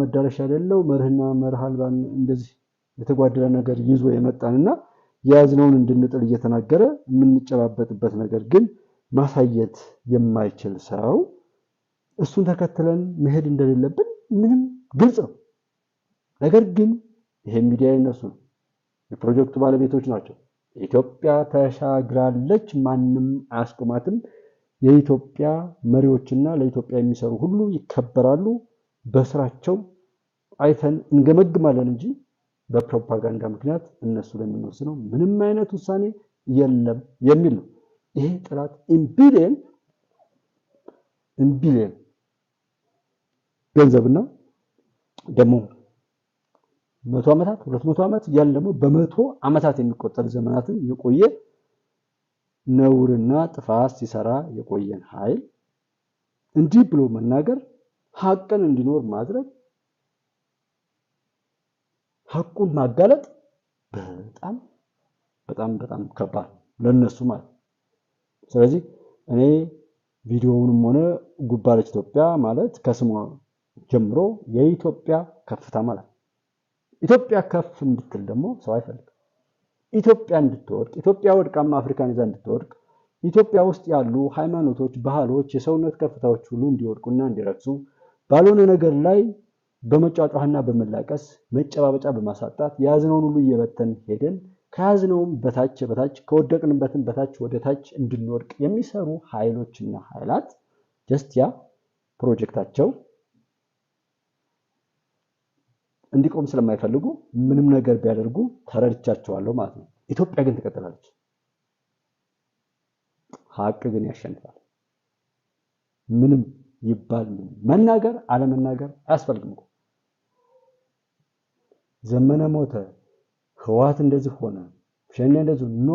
መዳረሻ አይደለው መርህና መርህ አልባን እንደዚህ የተጓደለ ነገር ይዞ የመጣንና የያዝነውን እንድንጥል እየተናገረ የምንጨባበጥበት ነገር ግን ማሳየት የማይችል ሰው እሱን ተከትለን መሄድ እንደሌለብን ምንም ግልጽ ነው። ነገር ግን ይሄ ሚዲያ የነሱ ነው፣ የፕሮጀክቱ ባለቤቶች ናቸው። ኢትዮጵያ ተሻግራለች፣ ማንም አያስቆማትም። የኢትዮጵያ መሪዎችና ለኢትዮጵያ የሚሰሩ ሁሉ ይከበራሉ። በስራቸው አይተን እንገመግማለን እንጂ በፕሮፓጋንዳ ምክንያት እነሱ ለምንወስነው ምንም አይነት ውሳኔ የለም የሚል ነው። ይሄ ጥላት ኢምቢሊየን ገንዘብና ደግሞ 100 ዓመታት 200 ዓመት ያለ ደግሞ በመቶ ዓመታት የሚቆጠር ዘመናትን የቆየ ነውርና ጥፋት ሲሰራ የቆየን ኃይል እንዲህ ብሎ መናገር ሐቅን እንዲኖር ማድረግ ሐቁን ማጋለጥ በጣም በጣም በጣም ከባድ ለነሱ ማለት። ስለዚህ እኔ ቪዲዮውንም ሆነ ጉባለች ኢትዮጵያ ማለት ከስሟ ጀምሮ የኢትዮጵያ ከፍታ ማለት ኢትዮጵያ ከፍ እንድትል ደግሞ ሰው አይፈልግም። ኢትዮጵያ እንድትወድቅ ኢትዮጵያ ወድቃማ አፍሪካን ይዛ እንድትወድቅ ኢትዮጵያ ውስጥ ያሉ ሃይማኖቶች፣ ባህሎች፣ የሰውነት ከፍታዎች ሁሉ እንዲወድቁና እንዲረክሱ ባልሆነ ነገር ላይ በመጫጫህና በመላቀስ መጨባበጫ በማሳጣት ያዝነውን ሁሉ እየበተን ሄደን ከያዝነውም በታች ከወደቅንበትም በታች ወደ ታች እንድንወድቅ የሚሰሩ ኃይሎችና ኃይላት ጀስት ያ ፕሮጀክታቸው እንዲቆም ስለማይፈልጉ ምንም ነገር ቢያደርጉ ተረድቻቸዋለሁ ማለት ነው። ኢትዮጵያ ግን ትቀጥላለች። ሐቅ ግን ያሸንፋል። ምንም ይባል መናገር አለመናገር አያስፈልግም እኮ። ዘመነ ሞተ፣ ህዋት እንደዚህ ሆነ፣ ሸኔ እንደዚህ ኖ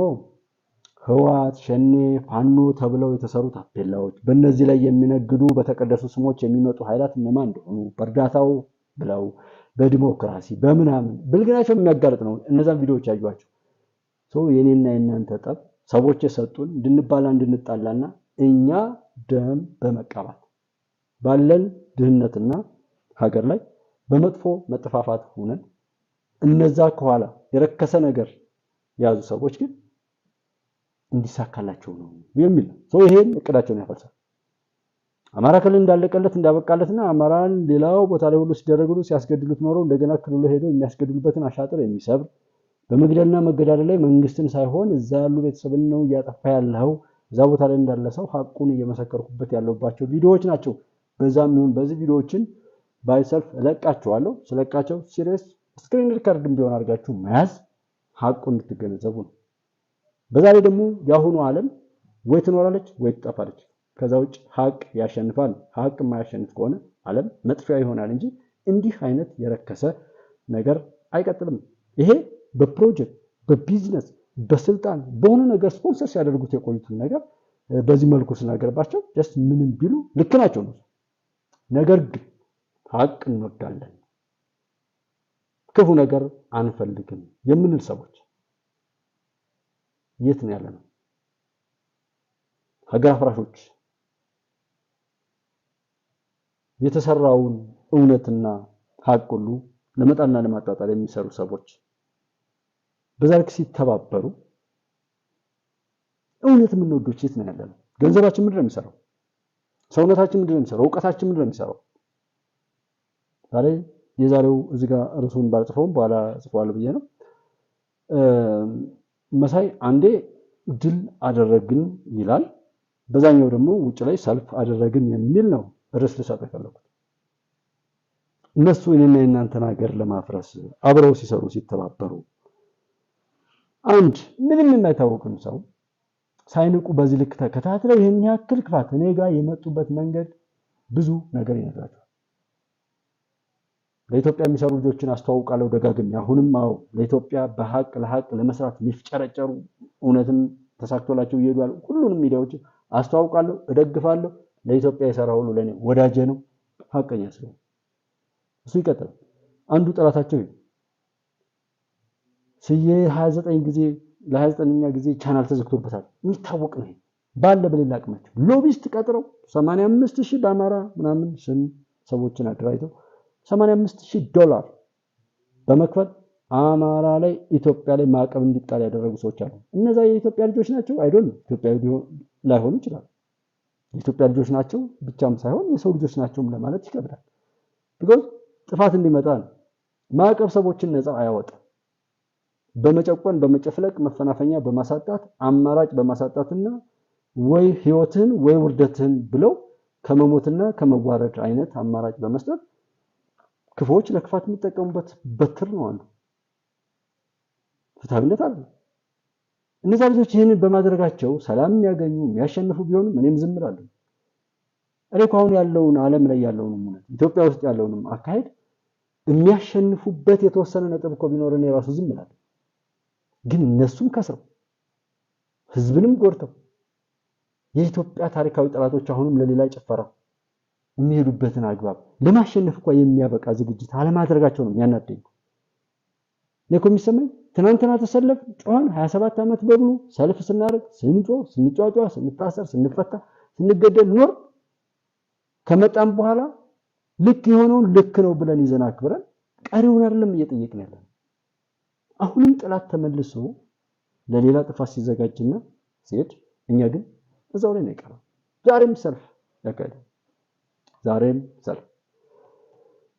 ህዋት፣ ሸኔ፣ ፋኖ ተብለው የተሰሩ ታፔላዎች በእነዚህ ላይ የሚነግዱ በተቀደሱ ስሞች የሚመጡ ኃይላት እነማን እንደሆኑ በእርዳታው ብለው በዲሞክራሲ በምናምን ብልግናቸው የሚያጋልጥ ነው። እነዛን ቪዲዮዎች ያዩዋቸው ሰው የኔና የናንተ ጠብ ሰዎች የሰጡን እንድንባላ እንድንጣላና እኛ ደም በመቀባት ባለን ድህነትና ሀገር ላይ በመጥፎ መጠፋፋት ሆነን እነዛ ከኋላ የረከሰ ነገር ያዙ ሰዎች ግን እንዲሳካላቸው ነው የሚል ነው። ይሄን እቅዳቸውን ያፈርሳል። አማራ ክልል እንዳለቀለት እንዳበቃለትና አማራን ሌላው ቦታ ላይ ሁሉ ሲደረግሉ ሲያስገድሉት ኖረው እንደገና ክልሉ ሄደው የሚያስገድሉበትን አሻጥር የሚሰብር በመግደልና መገዳደል ላይ መንግስትን ሳይሆን እዛ ያሉ ቤተሰብን ነው እያጠፋ ያለው እዛ ቦታ ላይ እንዳለ ሰው ሐቁን እየመሰከርኩበት ያለባቸው ቪዲዮዎች ናቸው። በዛም ይሁን በዚህ ቪዲዮዎችን ባይሰልፍ እለቃቸዋለሁ። ስለቃቸው ሲሪየስ ስክሪን ሪከርድም ቢሆን አድርጋችሁ መያዝ ሐቁን እንድትገነዘቡ ነው። በዛ ላይ ደግሞ ያሁኑ ዓለም ወይ ትኖራለች ወይ ትጠፋለች። ከዛ ውጭ ሐቅ ያሸንፋል። ሐቅ የማያሸንፍ ከሆነ ዓለም መጥፊያ ይሆናል እንጂ እንዲህ አይነት የረከሰ ነገር አይቀጥልም። ይሄ በፕሮጀክት በቢዝነስ በስልጣን በሆነ ነገር ስፖንሰር ሲያደርጉት የቆዩትን ነገር በዚህ መልኩ ስናገርባቸው ጀስት ምንም ቢሉ ልክ ናቸው ነው። ነገር ግን ሐቅ እንወዳለን፣ ክፉ ነገር አንፈልግም የምንል ሰዎች የት ነው ያለነው? ሀገር አፍራሾች የተሰራውን እውነትና ሐቅ ሁሉ ለመጣልና ለማጣጣል የሚሰሩ ሰዎች በዛልክ ሲተባበሩ እውነት የምንወዶች የት ነው ያለነው? ገንዘባችን ምንድን ነው የሚሰራው? ሰውነታችን ምንድን ነው የሚሰራው? ዕውቀታችን ምንድን ነው የሚሰራው? ዛሬ የዛሬው እዚህ ጋር ርዕሱን ባልጽፈውም በኋላ ጽፈዋለሁ ብዬ ነው። መሳይ አንዴ ድል አደረግን ይላል፣ በዛኛው ደግሞ ውጭ ላይ ሰልፍ አደረግን የሚል ነው ርዕስ ልሰጥ የፈለኩት። እነሱ እኔና የእናንተን ሀገር ለማፍረስ አብረው ሲሰሩ ሲተባበሩ አንድ ምንም የማይታወቅን ሰው ሳይንቁ በዚህ ልክ ተከታትለው ይሄን ያክል ክፋት እኔ ጋር የመጡበት መንገድ ብዙ ነገር ይነግራቸዋል። ለኢትዮጵያ የሚሰሩ ልጆችን አስተዋውቃለሁ ደጋግሜ። አሁንም ለኢትዮጵያ በሐቅ ለሐቅ ለመስራት የሚፍጨረጨሩ እውነትም ተሳክቶላቸው ይሄዱ ያሉ ሁሉንም ሚዲያዎች አስተዋውቃለሁ፣ እደግፋለሁ። ለኢትዮጵያ የሰራ ሁሉ ለኔ ወዳጄ ነው፣ ሐቀኛ ስለሆነ እሱ ይቀጥል። አንዱ ጠላታቸው ስዬ 29 ጊዜ ለ29ኛ ጊዜ ቻናል ተዘግቶበታል። የሚታወቅ ነው። ባለ በሌላ አቅማቸው ሎቢስት ቀጥረው 85000 በአማራ ምናምን ስም ሰዎችን አደራጅተው $85,000 በመክፈል አማራ ላይ ኢትዮጵያ ላይ ማዕቀብ እንዲጣል ያደረጉ ሰዎች አሉ። እነዛ የኢትዮጵያ ልጆች ናቸው አይዶን ኢትዮጵያዊ ላይሆኑ ይችላሉ። የኢትዮጵያ ልጆች ናቸው ብቻም ሳይሆን የሰው ልጆች ናቸውም ለማለት ይከብዳል። ቢኮዝ ጥፋት እንዲመጣ ነው። ማዕቀብ ሰዎችን ነፃ አያወጣም። በመጨቆን በመጨፍለቅ መፈናፈኛ በማሳጣት አማራጭ በማሳጣትና ወይ ህይወትን ወይ ውርደትን ብለው ከመሞትና ከመዋረድ አይነት አማራጭ በመስጠት ክፎች ለክፋት የሚጠቀሙበት በትር ነው አንዱ። ፍትሃዊነት አለ። እነዛ ልጆች ይህንን በማድረጋቸው ሰላም የሚያገኙ የሚያሸንፉ ቢሆንም እኔም ዝም እላለሁ። እኔ አሁን ያለውን ዓለም ላይ ያለውን ኢትዮጵያ ውስጥ ያለውን አካሄድ የሚያሸንፉበት የተወሰነ ነጥብ እኮ ቢኖር እኔ ራሱ ዝም እላለሁ። ግን እነሱም ከስረው ህዝብንም ጎድተው የኢትዮጵያ ታሪካዊ ጠላቶች አሁንም ለሌላ ጭፈራ የሚሄዱበትን አግባብ ለማሸነፍ እንኳን የሚያበቃ ዝግጅት አለማድረጋቸው ነው የሚያናደኝ። ለኮ የሚሰማኝ ትናንትና ተሰለፍ ጮህን 27 ዓመት በሙሉ ሰልፍ ስናደርግ ስንጮህ ስንጫጫ ስንታሰር ስንፈታ ስንገደል ኖር ከመጣም በኋላ ልክ የሆነውን ልክ ነው ብለን ይዘን አክብረን ቀሪውን አይደለም እየጠየቅን ያለን። አሁንም ጥላት ተመልሶ ለሌላ ጥፋት ሲዘጋጅና ሲሄድ እኛ ግን እዛው ላይ ነው የቀረው። ዛሬም ሰልፍ ያካሄደ ዛሬም ሰልፍ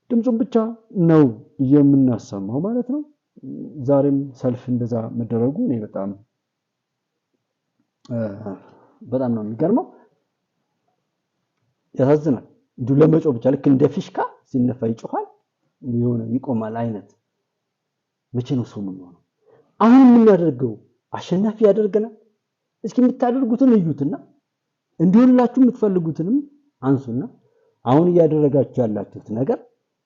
ድምፁን ብቻ ነው የምናሰማው ማለት ነው። ዛሬም ሰልፍ እንደዛ መደረጉ እኔ በጣም ነው የሚገርመው። ያሳዝናል። እንዲሁ ለመጮህ ብቻ ልክ እንደ ፊሽካ ሲነፋ ይጮሃል የሆነ ይቆማል አይነት። መቼ ነው ሰው ምን ሆነ? አሁን የምናደርገው አሸናፊ ያደርገናል? እስኪ የምታደርጉትን እዩትና እንዲሆንላችሁ የምትፈልጉትንም አንሱና አሁን እያደረጋችሁ ያላችሁት ነገር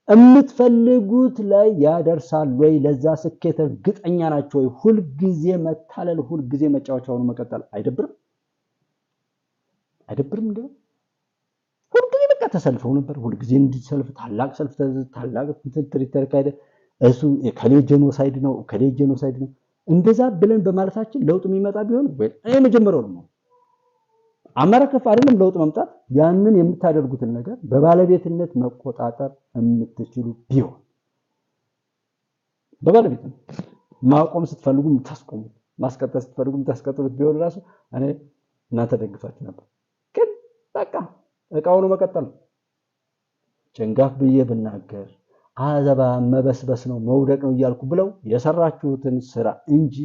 የምትፈልጉት ላይ ያደርሳል ወይ? ለዛ ስኬት እርግጠኛ ናችሁ ወይ? ሁል ጊዜ መታለል፣ ሁል ጊዜ መጫወቻውን መቀጠል አይደብርም? እንዴ? ሁል ጊዜ በቃ ተሰልፈው ነበር። ሁል ጊዜ እንዲሰልፍ ታላቅ ሰልፍ ታላቅ ትሪተር ካይደ እሱ ከሌ ጄኖሳይድ ነው እንደዛ ብለን በማለታችን ለውጥ የሚመጣ ቢሆን ወይ እኔ መጀመሪያው ነው አማራ ከፍ አይደለም ለውጥ መምጣት ያንን የምታደርጉትን ነገር በባለቤትነት መቆጣጠር የምትችሉ ቢሆን በባለቤትነት ማቆም ስትፈልጉ የምታስቆሙት ማስቀጠል ስትፈልጉ የምታስቀጥሉት ቢሆን ራሱ እኔ እናንተ ደግፋችሁ ነበር። ግን በቃ እቃውን መቀጠል ጭንጋፍ ብዬ ብናገር አዘባ መበስበስ ነው መውደቅ ነው እያልኩ ብለው የሰራችሁትን ስራ እንጂ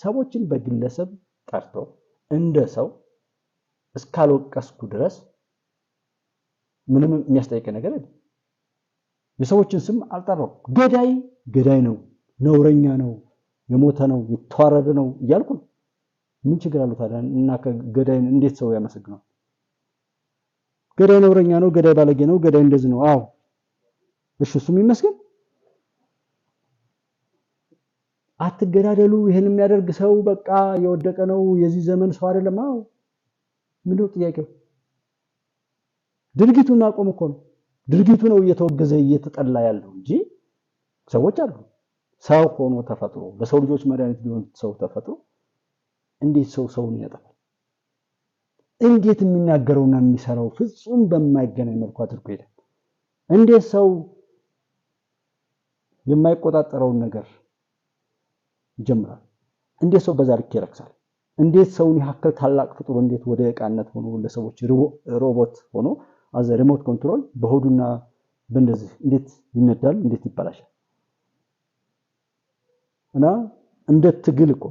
ሰዎችን በግለሰብ ጠርተው እንደ ሰው እስካልወቀስኩ ድረስ ምንም የሚያስጠይቅ ነገር የለም። የሰዎችን ስም አልጠራው። ገዳይ ነው፣ ነውረኛ ነው፣ የሞተ ነው፣ የተዋረደ ነው እያልኩ ምን ችግር አለው ታዲያ? እና ገዳይን እንዴት ሰው ያመሰግናል? ገዳይ ነውረኛ ነው፣ ገዳይ ባለጌ ነው፣ ገዳይ እንደዚህ ነው። አዎ እሺ እሱም ይመስገን። አትገዳደሉ። ይሄን የሚያደርግ ሰው በቃ የወደቀ ነው፣ የዚህ ዘመን ሰው አይደለም። አዎ ምንድነው ጥያቄው? ድርጊቱን ማቆም እኮ ነው። ድርጊቱ ነው እየተወገዘ እየተጠላ ያለው እንጂ ሰዎች አሉ። ሰው ሆኖ ተፈጥሮ ለሰው ልጆች መድኃኒት ሊሆን ሰው ተፈጥሮ እንዴት ሰውን ያጠፋል? እንዴት የሚናገረውና የሚሰራው ፍጹም በማይገናኝ መልኩ አድርጎ ይላል? እንዴት ሰው የማይቆጣጠረውን ነገር ይጀምራል? እንዴት ሰው በዛ ልክ ይረክሳል? እንዴት ሰውን ያክል ታላቅ ፍጡር እንዴት ወደ ዕቃነት ሆኖ ለሰዎች ሮቦት ሆኖ አዘ ሪሞት ኮንትሮል በሆዱና በእንደዚህ እንዴት ይነዳል? እንዴት ይባላሻል? እና እንደ ትግል እኮ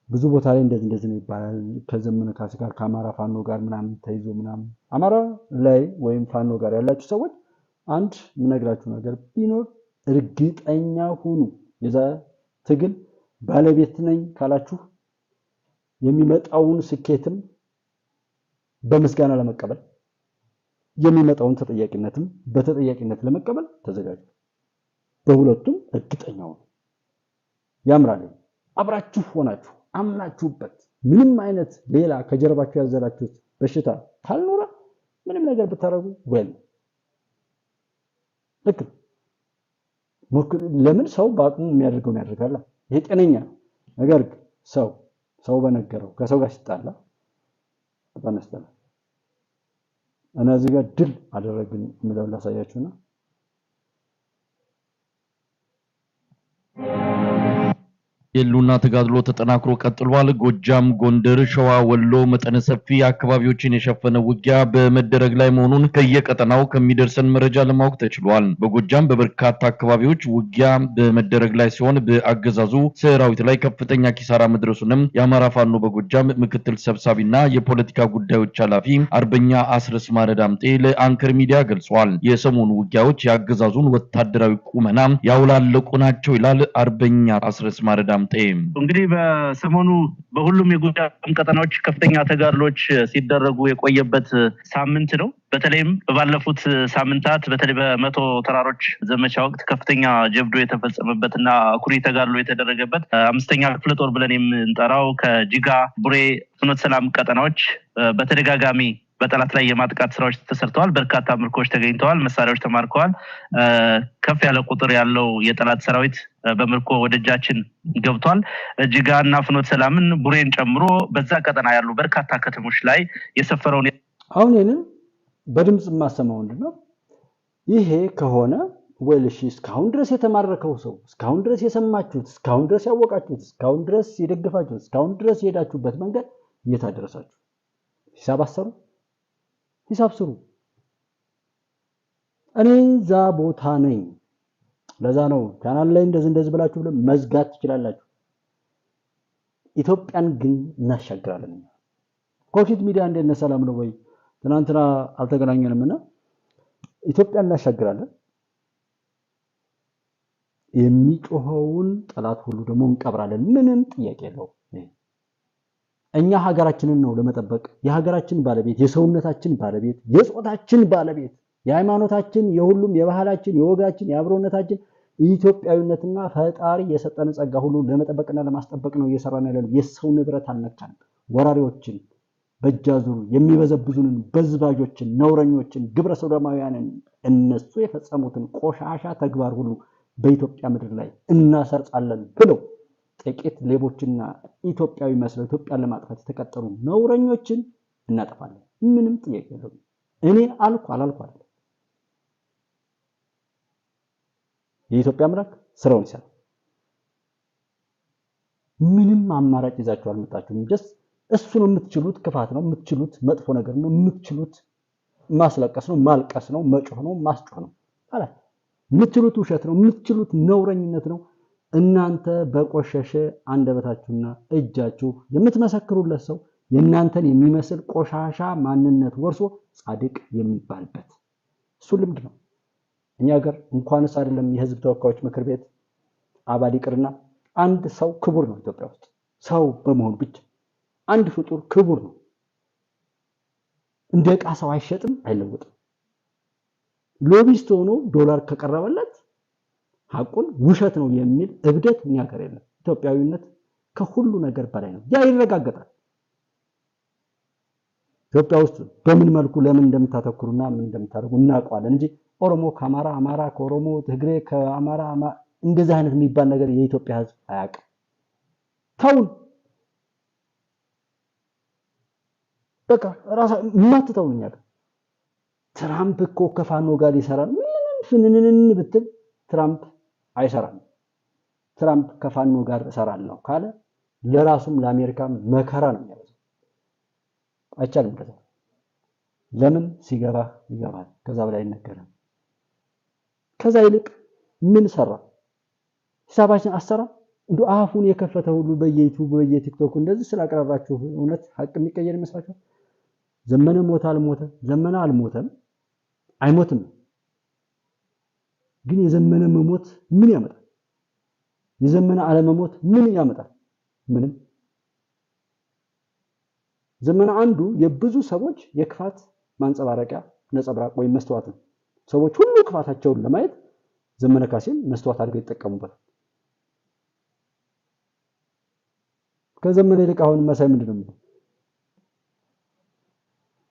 ብዙ ቦታ ላይ እንደዚህ ነው ይባላል። ከዘመነ ካሴ ጋር ከአማራ ፋኖ ጋር ምናምን ተይዞ ምናምን አማራ ላይ ወይም ፋኖ ጋር ያላችሁ ሰዎች አንድ ምነግራችሁ ነገር ቢኖር እርግጠኛ ሁኑ። የዛ ትግል ባለቤት ነኝ ካላችሁ የሚመጣውን ስኬትም በምስጋና ለመቀበል የሚመጣውን ተጠያቂነትም በተጠያቂነት ለመቀበል ተዘጋጁ። በሁለቱም እርግጠኛ ሁኑ። ያምራል። አብራችሁ ሆናችሁ አምናችሁበት ምንም አይነት ሌላ ከጀርባችሁ ያዘላችሁት በሽታ ካልኖረ ምንም ነገር ብታረጉ ወል ልክ ለምን ሰው በአቅሙ የሚያደርገውን ያደርጋል። ይሄ ጤነኛ ነገር ሰው በነገረው ከሰው ጋር ሲጣላ ተነስተና እነዚህ ጋር ድል አደረግን የሚለውን ላሳያችሁና የሉና ተጋድሎ ተጠናክሮ ቀጥሏል። ጎጃም፣ ጎንደር፣ ሸዋ፣ ወሎ መጠነ ሰፊ አካባቢዎችን የሸፈነ ውጊያ በመደረግ ላይ መሆኑን ከየቀጠናው ከሚደርሰን መረጃ ለማወቅ ተችሏል። በጎጃም በበርካታ አካባቢዎች ውጊያ በመደረግ ላይ ሲሆን በአገዛዙ ሰራዊት ላይ ከፍተኛ ኪሳራ መድረሱንም የአማራ ፋኖ በጎጃም ምክትል ሰብሳቢና የፖለቲካ ጉዳዮች ኃላፊ አርበኛ አስረስ ማረዳምጤ ለአንከር ሚዲያ ገልጿል። የሰሞኑ ውጊያዎች የአገዛዙን ወታደራዊ ቁመና ያውላለቁ ናቸው ይላል አርበኛ አስረስ ማረዳምጤ። እንግዲህ በሰሞኑ በሁሉም የጎጃም ቀጠናዎች ከፍተኛ ተጋድሎች ሲደረጉ የቆየበት ሳምንት ነው። በተለይም ባለፉት ሳምንታት በተለይ በመቶ ተራሮች ዘመቻ ወቅት ከፍተኛ ጀብዶ የተፈጸመበትና አኩሪ ተጋድሎ የተደረገበት አምስተኛ ክፍለ ጦር ብለን የምንጠራው ከጂጋ ቡሬ ፍኖተ ሰላም ቀጠናዎች በተደጋጋሚ በጠላት ላይ የማጥቃት ስራዎች ተሰርተዋል። በርካታ ምርኮች ተገኝተዋል፣ መሳሪያዎች ተማርከዋል። ከፍ ያለ ቁጥር ያለው የጠላት ሰራዊት በምርኮ ወደጃችን ገብቷል። ጂጋና ፍኖተ ሰላምን ቡሬን ጨምሮ በዛ ቀጠና ያሉ በርካታ ከተሞች ላይ የሰፈረውን አሁን ይሄንን በድምጽ ማሰማው እንደው ይሄ ከሆነ ወልሽ እስካሁን ድረስ የተማረከው ሰው እስካሁን ድረስ የሰማችሁት እስካሁን ድረስ ያወቃችሁት እስካሁን ድረስ የደገፋችሁት እስካሁን ድረስ የሄዳችሁበት መንገድ እየታደረሳችሁ ሂሳብ ስሩ። እኔ ዛ ቦታ ነኝ። ለዛ ነው ቻናል ላይ እንደዚህ ብላችሁ መዝጋት ትችላላችሁ። ኢትዮጵያን ግን እናሻግራለን። ኮፊት ሚዲያ እንደነ ሰላም ነው ወይ ትናንትና አልተገናኘንምና ኢትዮጵያን እናሻግራለን። የሚጮኸውን ጠላት ሁሉ ደግሞ እንቀብራለን። ምንም ጥያቄ የለውም። እኛ ሀገራችንን ነው ለመጠበቅ የሀገራችን ባለቤት የሰውነታችን ባለቤት የጾታችን ባለቤት የሃይማኖታችን የሁሉም የባህላችን የወጋችን የአብሮነታችን ኢትዮጵያዊነትና ፈጣሪ የሰጠን ጸጋ ሁሉ ለመጠበቅና ለማስጠበቅ ነው እየሰራን ያለነው። የሰው ንብረት አልነካን። ወራሪዎችን በእጃዙር የሚበዘብዙንን በዝባዦችን ነውረኞችን ግብረ ሰዶማውያንን እነሱ የፈጸሙትን ቆሻሻ ተግባር ሁሉ በኢትዮጵያ ምድር ላይ እናሰርጻለን ብለው ጥቂት ሌቦችና ኢትዮጵያዊ መስለው ኢትዮጵያን ለማጥፋት የተቀጠሩ ነውረኞችን እናጠፋለን። ምንም ጥያቄ የለውም። እኔ አልኩ አይደል። የኢትዮጵያ አምላክ ስራውን ይሰራል። ምንም አማራጭ ይዛችሁ አልመጣችሁም። እሱ ነው የምትችሉት። ክፋት ነው የምትችሉት። መጥፎ ነገር ነው የምትችሉት። ማስለቀስ ነው፣ ማልቀስ ነው፣ መጮህ ነው፣ ማስጮህ ነው አላል። የምትችሉት ውሸት ነው የምትችሉት ነውረኝነት ነው። እናንተ በቆሸሸ አንደበታችሁና እጃችሁ የምትመሰክሩለት ሰው የእናንተን የሚመስል ቆሻሻ ማንነት ወርሶ ጻድቅ የሚባልበት እሱ ልምድ ነው። እኛ ሀገር እንኳንስ አይደለም የህዝብ ተወካዮች ምክር ቤት አባል ይቅርና አንድ ሰው ክቡር ነው። ኢትዮጵያ ውስጥ ሰው በመሆኑ ብቻ አንድ ፍጡር ክቡር ነው። እንደ ዕቃ ሰው አይሸጥም፣ አይለወጥም። ሎቢስት ሆኖ ዶላር ከቀረበለት ሐቁን ውሸት ነው የሚል እብደት እኛ ሀገር የለም። ኢትዮጵያዊነት ከሁሉ ነገር በላይ ነው። ያ ይረጋገጣል። ኢትዮጵያ ውስጥ በምን መልኩ ለምን እንደምታተኩሩና ምን እንደምታደርጉ እናውቀዋለን እንጂ ኦሮሞ ከአማራ፣ አማራ ከኦሮሞ፣ ትግሬ ከአማራ እንደዚህ አይነት የሚባል ነገር የኢትዮጵያ ህዝብ አያውቅም። ተውን በቃ ራሳ ማትተውን እኛ ጋር ትራምፕ እኮ ከፋኖ ጋር ይሰራል። ምንም ፍንንንን ብትል ትራምፕ አይሰራም። ትራምፕ ከፋኖ ጋር እሰራለሁ ካለ ለራሱም ለአሜሪካም መከራ ነው የሚያበዛው። አይቻልም። ከዛ ለምን ሲገባ ይገባል። ከዛ በላይ ይነገራል። ከዛ ይልቅ ምን ሰራ? ሂሳባችን አሰራ። እንዶ አፉን የከፈተ ሁሉ በየዩቲዩብ በየቲክቶክ እንደዚህ ስላቀረባችሁ እውነት ሀቅ የሚቀየር ይመስላችኋል? ዘመነ ሞተ አልሞተ፣ ዘመነ አልሞተም አይሞትም። ግን የዘመነ መሞት ምን ያመጣል? የዘመነ አለመሞት ምን ያመጣል? ምንም። ዘመነ አንዱ የብዙ ሰዎች የክፋት ማንጸባረቂያ ነጸብራቅ ወይም መስተዋት ነው። ሰዎች ሁሉ ክፋታቸውን ለማየት ዘመነ ካሴን መስተዋት አድርገው ይጠቀሙበታል። ከዘመነ ይልቅ አሁን መሳይ ምንድነው የሚለው?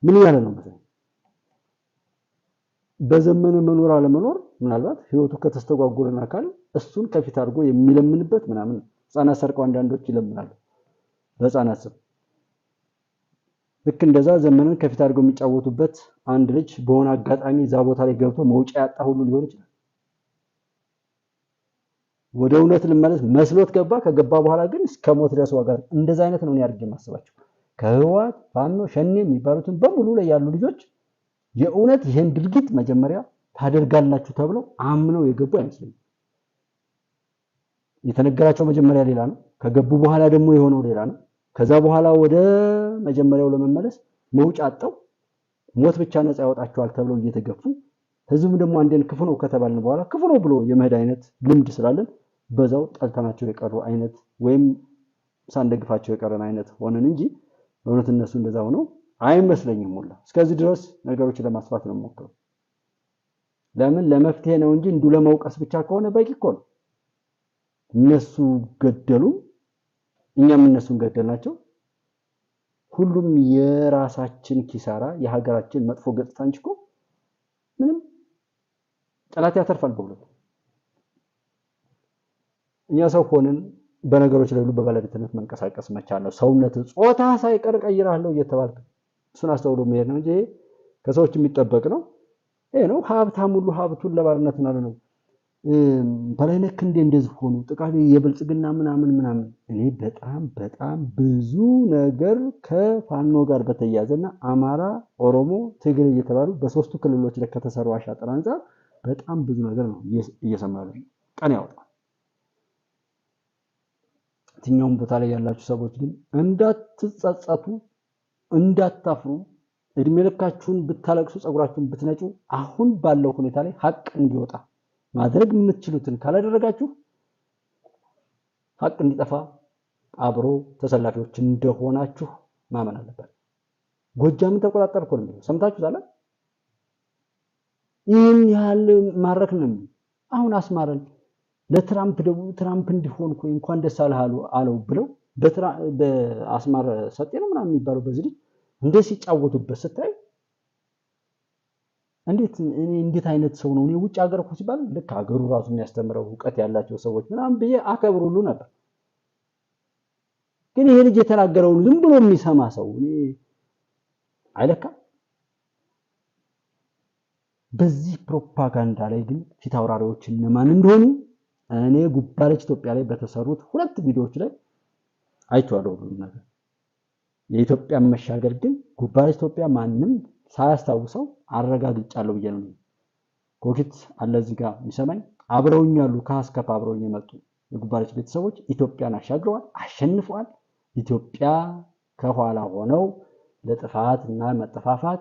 ምን ያለ ነው መሳይ? በዘመነ መኖር አለመኖር ምናልባት ህይወቱ ከተስተጓጎለና ካለ እሱን ከፊት አድርጎ የሚለምንበት ምናምን ህፃናት ሰርቀው አንዳንዶች ይለምናሉ በህፃናት ስም። ልክ እንደዛ ዘመንን ከፊት አድርገው የሚጫወቱበት አንድ ልጅ በሆነ አጋጣሚ እዛ ቦታ ላይ ገብቶ መውጫ ያጣ ሁሉ ሊሆን ይችላል። ወደ እውነት ልመለስ መስሎት ገባ። ከገባ በኋላ ግን እስከ ሞት ድረስ ዋጋ እንደዛ አይነት ነው ያርግ የማስባቸው ከህወሓት ፋኖ ሸኔ የሚባሉትን በሙሉ ላይ ያሉ ልጆች የእውነት ይሄን ድርጊት መጀመሪያ ታደርጋላችሁ ተብለው አምነው የገቡ አይመስልም። የተነገራቸው መጀመሪያ ሌላ ነው፣ ከገቡ በኋላ ደግሞ የሆነው ሌላ ነው። ከዛ በኋላ ወደ መጀመሪያው ለመመለስ መውጫ አጣው ሞት ብቻ ነፃ ያወጣቸዋል ተብለው እየተገፉ ህዝቡም ደግሞ አንዴን ክፉ ነው ከተባልን በኋላ ክፉ ነው ብሎ የመሄድ አይነት ልምድ ስላለን በዛው ጠልተናቸው የቀሩ አይነት ወይም ሳንደግፋቸው የቀረን አይነት ሆነን እንጂ በእውነት እነሱ እንደዛ ሆነው አይመስለኝም። ሁላ እስከዚህ ድረስ ነገሮችን ለማስፋት ነው የምሞክረው። ለምን ለመፍትሄ ነው እንጂ እንዱ ለመውቀስ ብቻ ከሆነ በቂ እኮ ነው። እነሱ ገደሉ እኛም እነሱን ገደልናቸው። ሁሉም የራሳችን ኪሳራ የሀገራችን መጥፎ ገጽታ እንጂ እኮ ምንም ጠላት ያተርፋል በሁለት እኛ ሰው ሆነን በነገሮች ላይ ሁሉ በባለቤትነት መንቀሳቀስ መቻል ነው። ሰውነት ጾታ ሳይቀር ቀይራለሁ እየተባልክ እሱን አስተውሎ መሄድ ነው እንጂ ከሰዎች የሚጠበቅ ነው። ይሄ ነው ሀብታም ሁሉ ሀብቱን ለባርነት ነው በላይነህ ክንዴ እንደዚህ ሆኑ ጥቃት የብልጽግና ምናምን እኔ በጣም ብዙ ነገር ከፋኖ ጋር በተያያዘና አማራ ኦሮሞ ትግሬ እየተባሉ በሶስቱ ክልሎች ላይ ከተሰሩ አሻጥር አንፃር በጣም ብዙ ነገር ነው እየሰማሉ ቀን ያወጣል። የትኛውም ቦታ ላይ ያላችሁ ሰዎች ግን እንዳትጸጸቱ እንዳታፍሩ እድሜ ልካችሁን ብታለቅሱ ጸጉራችሁን ብትነጩ አሁን ባለው ሁኔታ ላይ ሀቅ እንዲወጣ ማድረግ የምትችሉትን ካላደረጋችሁ ሀቅ እንዲጠፋ አብሮ ተሰላፊዎች እንደሆናችሁ ማመን አለበት። ጎጃምን ተቆጣጠርኩ ነው ሰምታችኋል። ይህን ያህል ማረክንም አሁን አስማረን ለትራምፕ ደግሞ ትራምፕ እንዲሆን እኮ እንኳን ደስ አለህ አለው ብለው በአስማረ ሰጤ ነው ምናምን የሚባለው በዚህ ልጅ እንዴት ሲጫወቱበት ስታይ እንዴት አይነት ሰው ነው? እኔ ውጭ ሀገር እኮ ሲባል ልክ ሀገሩ ራሱ የሚያስተምረው ዕውቀት ያላቸው ሰዎች ምናምን ብዬ አከብሩሉ ነበር። ግን ይሄ ልጅ የተናገረውን ዝም ብሎ የሚሰማ ሰው እኔ አይለካ። በዚህ ፕሮፓጋንዳ ላይ ግን ፊት አውራሪዎች እነማን እንደሆኑ እኔ ጉባለች ኢትዮጵያ ላይ በተሰሩት ሁለት ቪዲዮዎች ላይ አይቼዋለሁ ሁሉም ነገር። የኢትዮጵያ መሻገር ግን ጉባለች ኢትዮጵያ ማንም ሳያስታውሰው አረጋግጫለሁ ብዬ ነው። ኮኪት አለ እዚህ ጋር የሚሰማኝ አብረውኝ ያሉ ከአስከፋ አብረውኝ የመጡ የጉባለች ቤተሰቦች ኢትዮጵያን አሻግረዋል፣ አሸንፈዋል። ኢትዮጵያ ከኋላ ሆነው ለጥፋት እና መጠፋፋት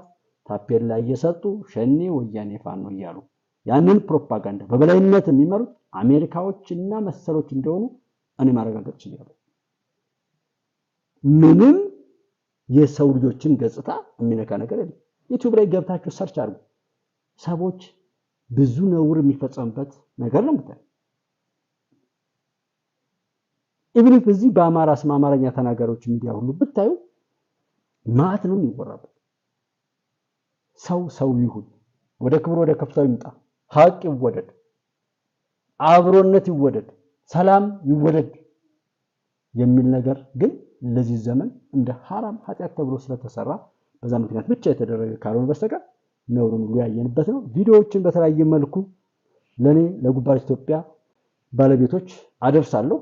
ታፔላ እየሰጡ ሸኔ ወያኔ ፋኖ እያሉ ያንን ፕሮፓጋንዳ በበላይነት የሚመሩት አሜሪካዎችና መሰሎች እንደሆኑ እኔ ማረጋገጥ እችላለሁ። ምንም የሰው ልጆችን ገጽታ የሚነካ ነገር የለም። ዩቲዩብ ላይ ገብታችሁ ሰርች አድርጉ። ሰዎች ብዙ ነውር የሚፈጸምበት ነገር ነው የምታዩት። ኢቭን በዚህ በአማራ ስም አማርኛ ተናጋሪዎች ሚዲያ ሁሉ ብታዩ ማት ነው የሚወራበት። ሰው ይሁን ወደ ክብር ወደ ከፍታው ይምጣ፣ ሀቅ ይወደድ፣ አብሮነት ይወደድ፣ ሰላም ይወደድ የሚል ነገር ግን ለዚህ ዘመን እንደ ሐራም ኃጢአት ተብሎ ስለተሰራ በዛ ምክንያት ብቻ የተደረገ ካልሆነ በስተቀር ነውሩን ሁሉ ያየንበት ነው። ቪዲዮዎችን በተለያየ መልኩ ለኔ ለጉባለች ኢትዮጵያ ባለቤቶች አደርሳለሁ።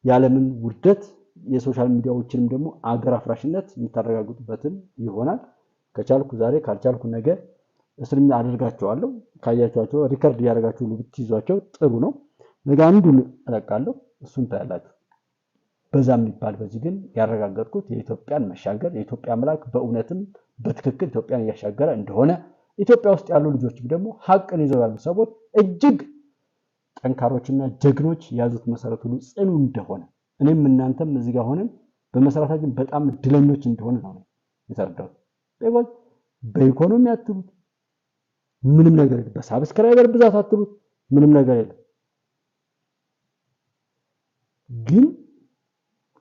ያለምን ውርደት የሶሻል ሚዲያዎችንም ደግሞ አገር አፍራሽነት የምታረጋግጡበትን ይሆናል። ከቻልኩ ዛሬ ካልቻልኩ ነገ እስልም አደርጋቸዋለሁ። ካያችኋቸው ሪከርድ ያደርጋችሁ ብትይዟቸው ጥሩ ነው። ነገ አንዱን እለቃለሁ፣ እሱን ታያላችሁ። በዛም ይባል በዚህ ግን ያረጋገጥኩት የኢትዮጵያን መሻገር የኢትዮጵያ አምላክ በእውነትም በትክክል ኢትዮጵያን እያሻገረ እንደሆነ ኢትዮጵያ ውስጥ ያሉ ልጆች ደግሞ ሀቅን ይዘው ያሉ ሰዎች እጅግ ጠንካሮችና ጀግኖች ያዙት መሰረት ሁሉ ጽኑ እንደሆነ እኔም እናንተም እዚህ ጋር ሆነን በመሰረታችን በጣም ድለኞች እንደሆነ ነው የተረዳሁት። በጎል በኢኮኖሚ አትሉት ምንም ነገር የለም፣ በሳብስክራይበር ብዛት አትሉት ምንም ነገር የለም። ግን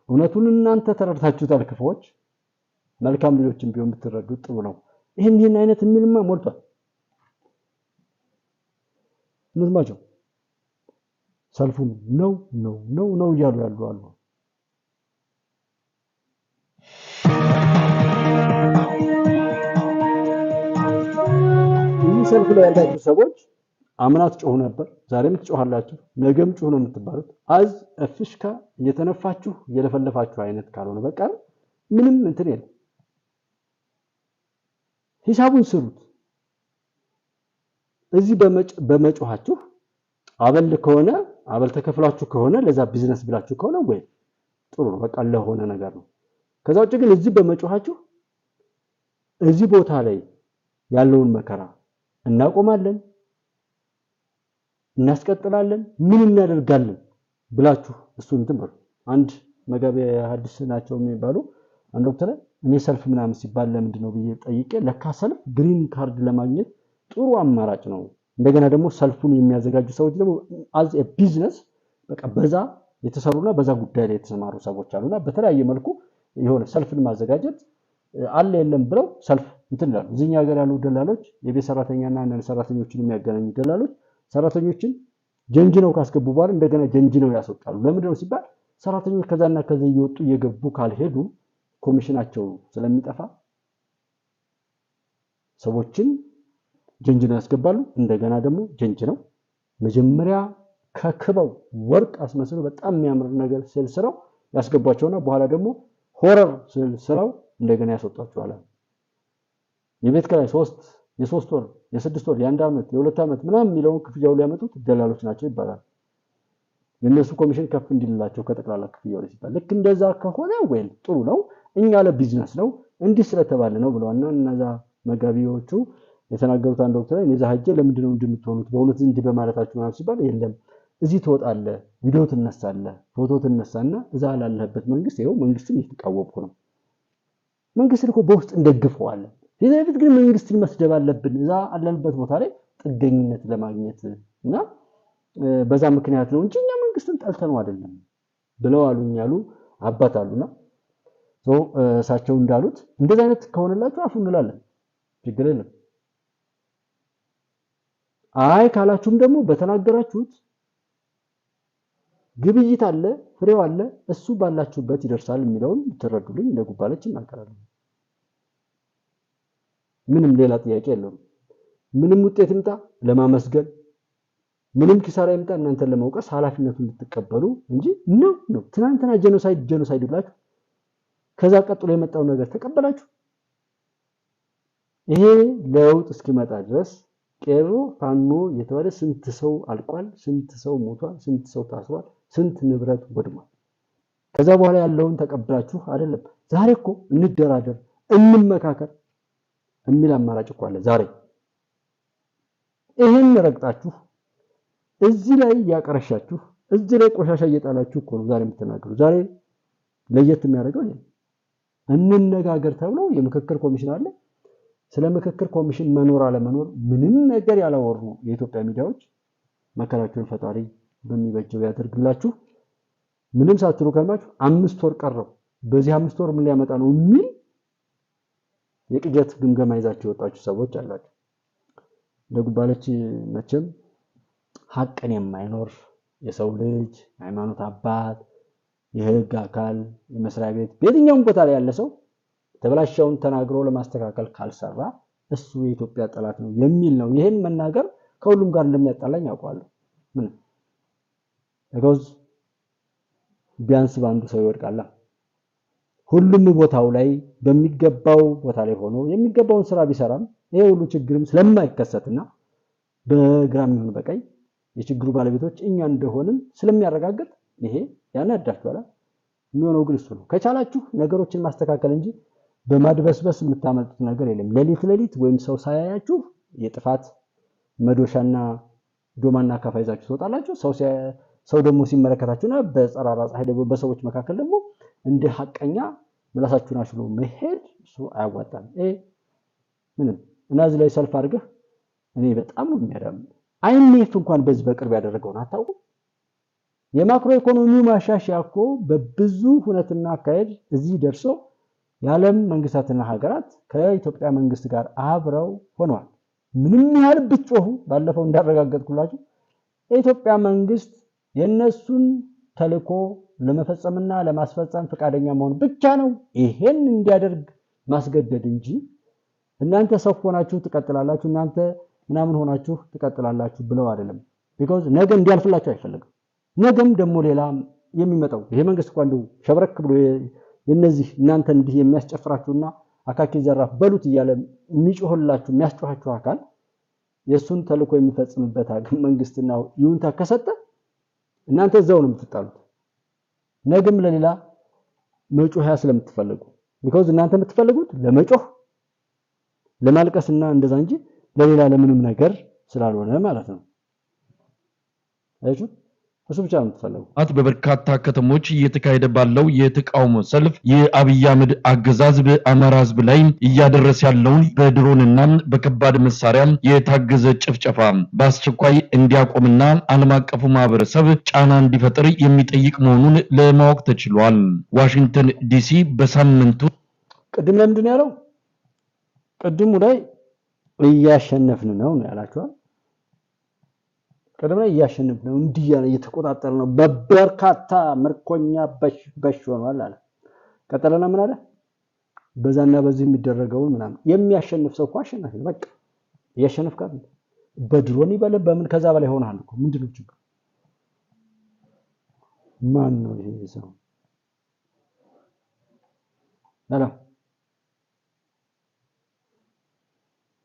እውነቱን እናንተ ተረድታችሁታል። ክፉዎች መልካም ልጆችን ቢሆን ብትረዱት ጥሩ ነው። ይሄን አይነት የሚልማ ሞልቷል። ምንማቸው ሰልፉ ነው እያሉ ያሉ አሉ። ሰልፍ ላይ ያላችሁ ሰዎች አምናት ጮሁ ነበር፣ ዛሬም ትጮሃላችሁ፣ ነገም ጮሁ ነው የምትባሉት። አዝ ፍሽካ እየተነፋችሁ እየለፈለፋችሁ አይነት ካልሆነ በቃ ምንም እንትን የለም። ሂሳቡን ስሩት። እዚህ በመጮሃችሁ አበል ከሆነ አበል ተከፍላችሁ ከሆነ ለዛ ቢዝነስ ብላችሁ ከሆነ ወይ ጥሩ ነው፣ በቃ ለሆነ ነገር ነው። ከዛ ውጭ ግን እዚህ በመጮሃችሁ እዚህ ቦታ ላይ ያለውን መከራ እናቆማለን፣ እናስቀጥላለን፣ ምን እናደርጋለን ብላችሁ እሱን እንትን በሉ። አንድ መጋቢ ሐዲስ ናቸው የሚባሉ አንድ ወቅት ላይ እኔ ሰልፍ ምናምን ሲባል ለምንድን ነው ብዬ ጠይቄ ለካ ሰልፍ ግሪን ካርድ ለማግኘት ጥሩ አማራጭ ነው። እንደገና ደግሞ ሰልፉን የሚያዘጋጁ ሰዎች ደግሞ አዝ ኤ ቢዝነስ በቃ በዛ የተሰሩና በዛ ጉዳይ ላይ የተሰማሩ ሰዎች አሉና በተለያየ መልኩ የሆነ ሰልፍን ማዘጋጀት አለ የለም ብለው ሰልፍ እንትን ይላሉ። እዚህኛ ሀገር ያሉ ደላሎች የቤት ሰራተኛና አንዳንድ ሰራተኞችን የሚያገናኙ ደላሎች ሰራተኞችን ጀንጅነው ካስገቡ በኋላ እንደገና ጀንጅነው ያስወጣሉ። ለምንድን ነው ሲባል ሰራተኞች ከዛና ከዚህ እየወጡ እየገቡ ካልሄዱ ኮሚሽናቸው ስለሚጠፋ ሰዎችን ጀንጅነው ያስገባሉ። እንደገና ደግሞ ጀንጅነው መጀመሪያ ከክበው ወርቅ አስመስለው በጣም የሚያምር ነገር ስራው ያስገቧቸውና በኋላ ደግሞ ሆረር ስራው እንደገና ያስወጣቸዋል። የቤት ከላይ የሶስት ወር የስድስት ወር የአንድ ዓመት የሁለት ዓመት ምናምን የሚለውን ክፍያው ሊያመጡት ደላሎች ናቸው ይባላል። የነሱ ኮሚሽን ከፍ እንዲልላቸው ከጠቅላላ ክፍያው ላይ ሲባል ልክ እንደዛ ከሆነ ወይል ጥሩ ነው፣ እኛ ለቢዝነስ ነው እንዲህ ስለተባለ ነው ብለዋልና እነዛ መጋቢዎቹ የተናገሩት አንድ ወቅት ላይ እነዛ ሀጀ ለምንድን ነው እንደምትሆኑት በእውነት እንዲህ በማለታችሁ ማለት ሲባል የለም እዚህ ትወጣለህ፣ ቪዲዮ ትነሳለህ፣ ፎቶ ትነሳና እዛ ላለህበት መንግስት ይኸው መንግስትን እየተቃወምኩ ነው። መንግስትን እኮ በውስጥ እንደግፈዋለን። ከዚህ በፊት ግን መንግስትን መስደብ አለብን እዛ አለንበት ቦታ ላይ ጥገኝነት ለማግኘት እና በዛ ምክንያት ነው እንጂ እኛ መንግስትን ጠልተነው አይደለም ብለው አሉኝ ያሉ አባት አሉና እሳቸው እንዳሉት እንደዚህ አይነት ከሆነላችሁ አፉ እንላለን፣ ችግር የለም። አይ ካላችሁም ደግሞ በተናገራችሁት ግብይት አለ፣ ፍሬው አለ፣ እሱ ባላችሁበት ይደርሳል የሚለውን ትረዱልኝ ለጉባለች እናቀራለን። ምንም ሌላ ጥያቄ የለውም። ምንም ውጤት ይምጣ ለማመስገን፣ ምንም ኪሳራ ይምጣ እናንተን ለመውቀስ ኃላፊነቱን እንድትቀበሉ እንጂ ነው ትናንትና ጄኖሳይድ ብላችሁ ከዛ ቀጥሎ የመጣው ነገር ተቀበላችሁ። ይሄ ለውጥ እስኪመጣ ድረስ ቄሮ ፋኖ የተባለ ስንት ሰው አልቋል፣ ስንት ሰው ሞቷል፣ ስንት ሰው ታስሯል፣ ስንት ንብረት ወድሟል። ከዛ በኋላ ያለውን ተቀብላችሁ አይደለም ዛሬ እኮ እንደራደር እንመካከር የሚል አማራጭ እኮ አለ ዛሬ። ይሄን ረግጣችሁ እዚህ ላይ ያቀረሻችሁ እዚህ ላይ ቆሻሻ እየጣላችሁ እኮ ነው ዛሬ የምትናገሩ። ዛሬ ለየት የሚያደርገው ይሄ እንነጋገር ተብሎ የምክክር ኮሚሽን አለ። ስለ ምክክር ኮሚሽን መኖር አለመኖር ምንም ነገር ያላወሩ የኢትዮጵያ ሚዲያዎች መከራችሁን ፈጣሪ በሚበጀው ያደርግላችሁ። ምንም ሳትሉ ከልማችሁ 5 ወር ቀረው በዚህ 5 ወር ምን ሊያመጣ ነው የሚል የቅጀት ግምገማ ይዛችሁ ወጣችሁ ሰዎች አላችሁ። ለጉባለች መቼም ሐቅን የማይኖር የሰው ልጅ ሃይማኖት አባት የህግ አካል የመስሪያ ቤት በየትኛውም ቦታ ላይ ያለ ሰው ተበላሽውን ተናግሮ ለማስተካከል ካልሰራ እሱ የኢትዮጵያ ጠላት ነው የሚል ነው። ይሄን መናገር ከሁሉም ጋር እንደሚያጣላኝ አውቃለሁ። ምን ለጎዝ ቢያንስ ባንዱ ሰው ይወድቃል። ሁሉም ቦታው ላይ በሚገባው ቦታ ላይ ሆኖ የሚገባውን ስራ ቢሰራም ይሄ ሁሉ ችግርም ስለማይከሰትና በግራም ይሁን በቀኝ የችግሩ ባለቤቶች እኛ እንደሆንን ስለሚያረጋግጥ ይሄ ያናዳችኋል። የሚሆነው ግን እሱ ነው። ከቻላችሁ ነገሮችን ማስተካከል እንጂ በማድበስበስ የምታመጡት ነገር የለም። ሌሊት ወይም ሰው ሳያያችሁ የጥፋት መዶሻና ዶማና ካፋ ይዛችሁ ትወጣላችሁ። ሰው ደግሞ ሲመለከታችሁና በጸራራ ፀሐይ ደግሞ በሰዎች መካከል ደግሞ እንደ ሐቀኛ ምላሳችሁን አሽሎ መሄድ እሱ አያዋጣም። ምንም እና እዚህ ላይ ሰልፍ አድርገህ እኔ በጣም ነው የሚያዳም አይኔፍ እንኳን በዚህ በቅርብ ያደረገውን አታውቁ። የማክሮ ኢኮኖሚ ማሻሻያ እኮ በብዙ ሁነትና አካሄድ እዚህ ደርሶ የዓለም መንግስታትና ሀገራት ከኢትዮጵያ መንግስት ጋር አብረው ሆነዋል። ምንም ያህል ብትጮሁ ባለፈው እንዳረጋገጥኩላችሁ የኢትዮጵያ መንግስት የነሱን ተልእኮ ለመፈጸምና ለማስፈጸም ፈቃደኛ መሆን ብቻ ነው ይሄን እንዲያደርግ ማስገደድ እንጂ እናንተ ሰው ሆናችሁ ትቀጥላላችሁ፣ እናንተ ምናምን ሆናችሁ ትቀጥላላችሁ ብለው አይደለም because ነገ እንዲያልፍላችሁ አይፈልግም ነገም ደግሞ ሌላ የሚመጣው ይሄ መንግስት እንኳን እንደው ሸብረክ ብሎ የነዚህ እናንተ እንዲህ የሚያስጨፍራችሁና አካኪ ዘራፍ በሉት ይያለ የሚጮህላችሁ የሚያስጮሃችሁ አካል የሱን ተልኮ የሚፈጽምበት መንግስትና ይሁንታ ከሰጠ እናንተ እዛው ነው የምትጣሉት ነገም ለሌላ መጮህ ስለምትፈልጉ because እናንተ የምትፈልጉት ለመጮህ ለማልቀስና እንደዛ እንጂ ለሌላ ለምንም ነገር ስላልሆነ ማለት ነው አይሹ እሱ ብቻ ነው የምትፈልጉ በበርካታ ከተሞች እየተካሄደ ባለው የተቃውሞ ሰልፍ የአብይ አህመድ አገዛዝ በአማራ ህዝብ ላይ እያደረሰ ያለውን በድሮንና በከባድ መሳሪያ የታገዘ ጭፍጨፋ በአስቸኳይ እንዲያቆምና ዓለም አቀፉ ማህበረሰብ ጫና እንዲፈጥር የሚጠይቅ መሆኑን ለማወቅ ተችሏል። ዋሽንግተን ዲሲ በሳምንቱ ቅድም ለምንድን ያለው ቅድሙ ላይ እያሸነፍን ነው ያላችኋል ቀደም ላይ እያሸነፍን ነው እንዲያለ እየተቆጣጠረ ነው በበርካታ ምርኮኛ በሽ ሆኗል አለ ቀጠለና ምን አለ በዛና በዚህ የሚደረገው ምናምን የሚያሸንፍ ሰው አሸናፊ ነው በቃ እያሸነፍ ካለ በድሮን ይበለ በምን ከዛ በላይ ሆናል እኮ ምንድነው ችግር ማን ነው ይሄ ሰው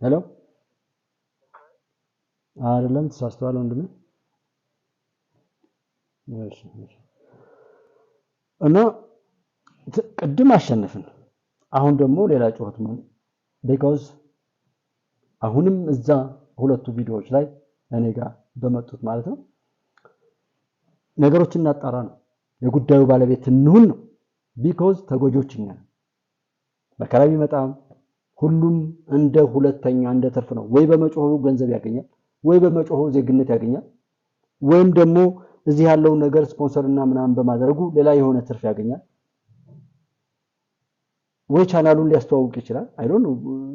ሄሎ አይደለም ተሳስተዋል ወንድሜ እሺ እና ቅድም አሸነፍን አሁን ደግሞ ሌላ ጩኸት ነው because አሁንም እዛ ሁለቱ ቪዲዮዎች ላይ እኔ ጋር በመጡት ማለት ነው ነገሮችን እናጣራ ነው የጉዳዩ ባለቤት እንሁን ነው because ተጎጆች እኛ መከራ ቢመጣም ሁሉም እንደ ሁለተኛ እንደ ተርፍ ነው ወይ በመጮሁ ገንዘብ ያገኛል ወይ በመጮሁ ዜግነት ያገኛል ወይም ደግሞ እዚህ ያለው ነገር ስፖንሰርና ምናምን በማድረጉ ሌላ የሆነ ትርፍ ያገኛል ወይ ቻናሉን ሊያስተዋውቅ ይችላል አይ ዶንት ኖ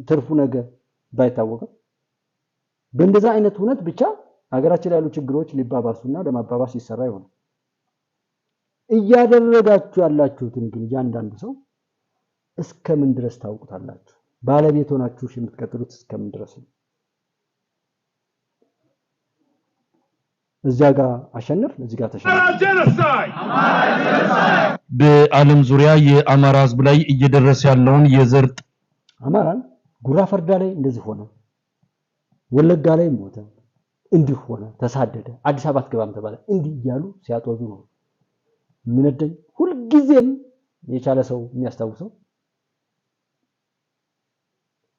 ትርፉ ነገር ባይታወቅም በእንደዛ አይነት ሁነት ብቻ ሀገራችን ላይ ያሉ ችግሮች ሊባባሱና ለማባባስ ይሰራ ይሆናል እያደረጋችሁ ያላችሁትን ግን ያንዳንዱ ሰው እስከምን ድረስ ታውቁታላችሁ ባለቤት ሆናችሁ የምትቀጥሉት እስከምን ድረስ ነው እዚያ ጋር አሸነፍ እዚህ ጋር ተሸነፍ በዓለም ዙሪያ የአማራ ህዝብ ላይ እየደረሰ ያለውን የዘር አማራን ጉራ ፈርዳ ላይ እንደዚህ ሆነ ወለጋ ላይ ሞተ እንዲህ ሆነ ተሳደደ አዲስ አበባ አትገባም ተባለ እንዲህ ያሉ ሲያጦዙ ነው ምንደኝ ሁሉ ጊዜም የቻለ ሰው የሚያስታውሰው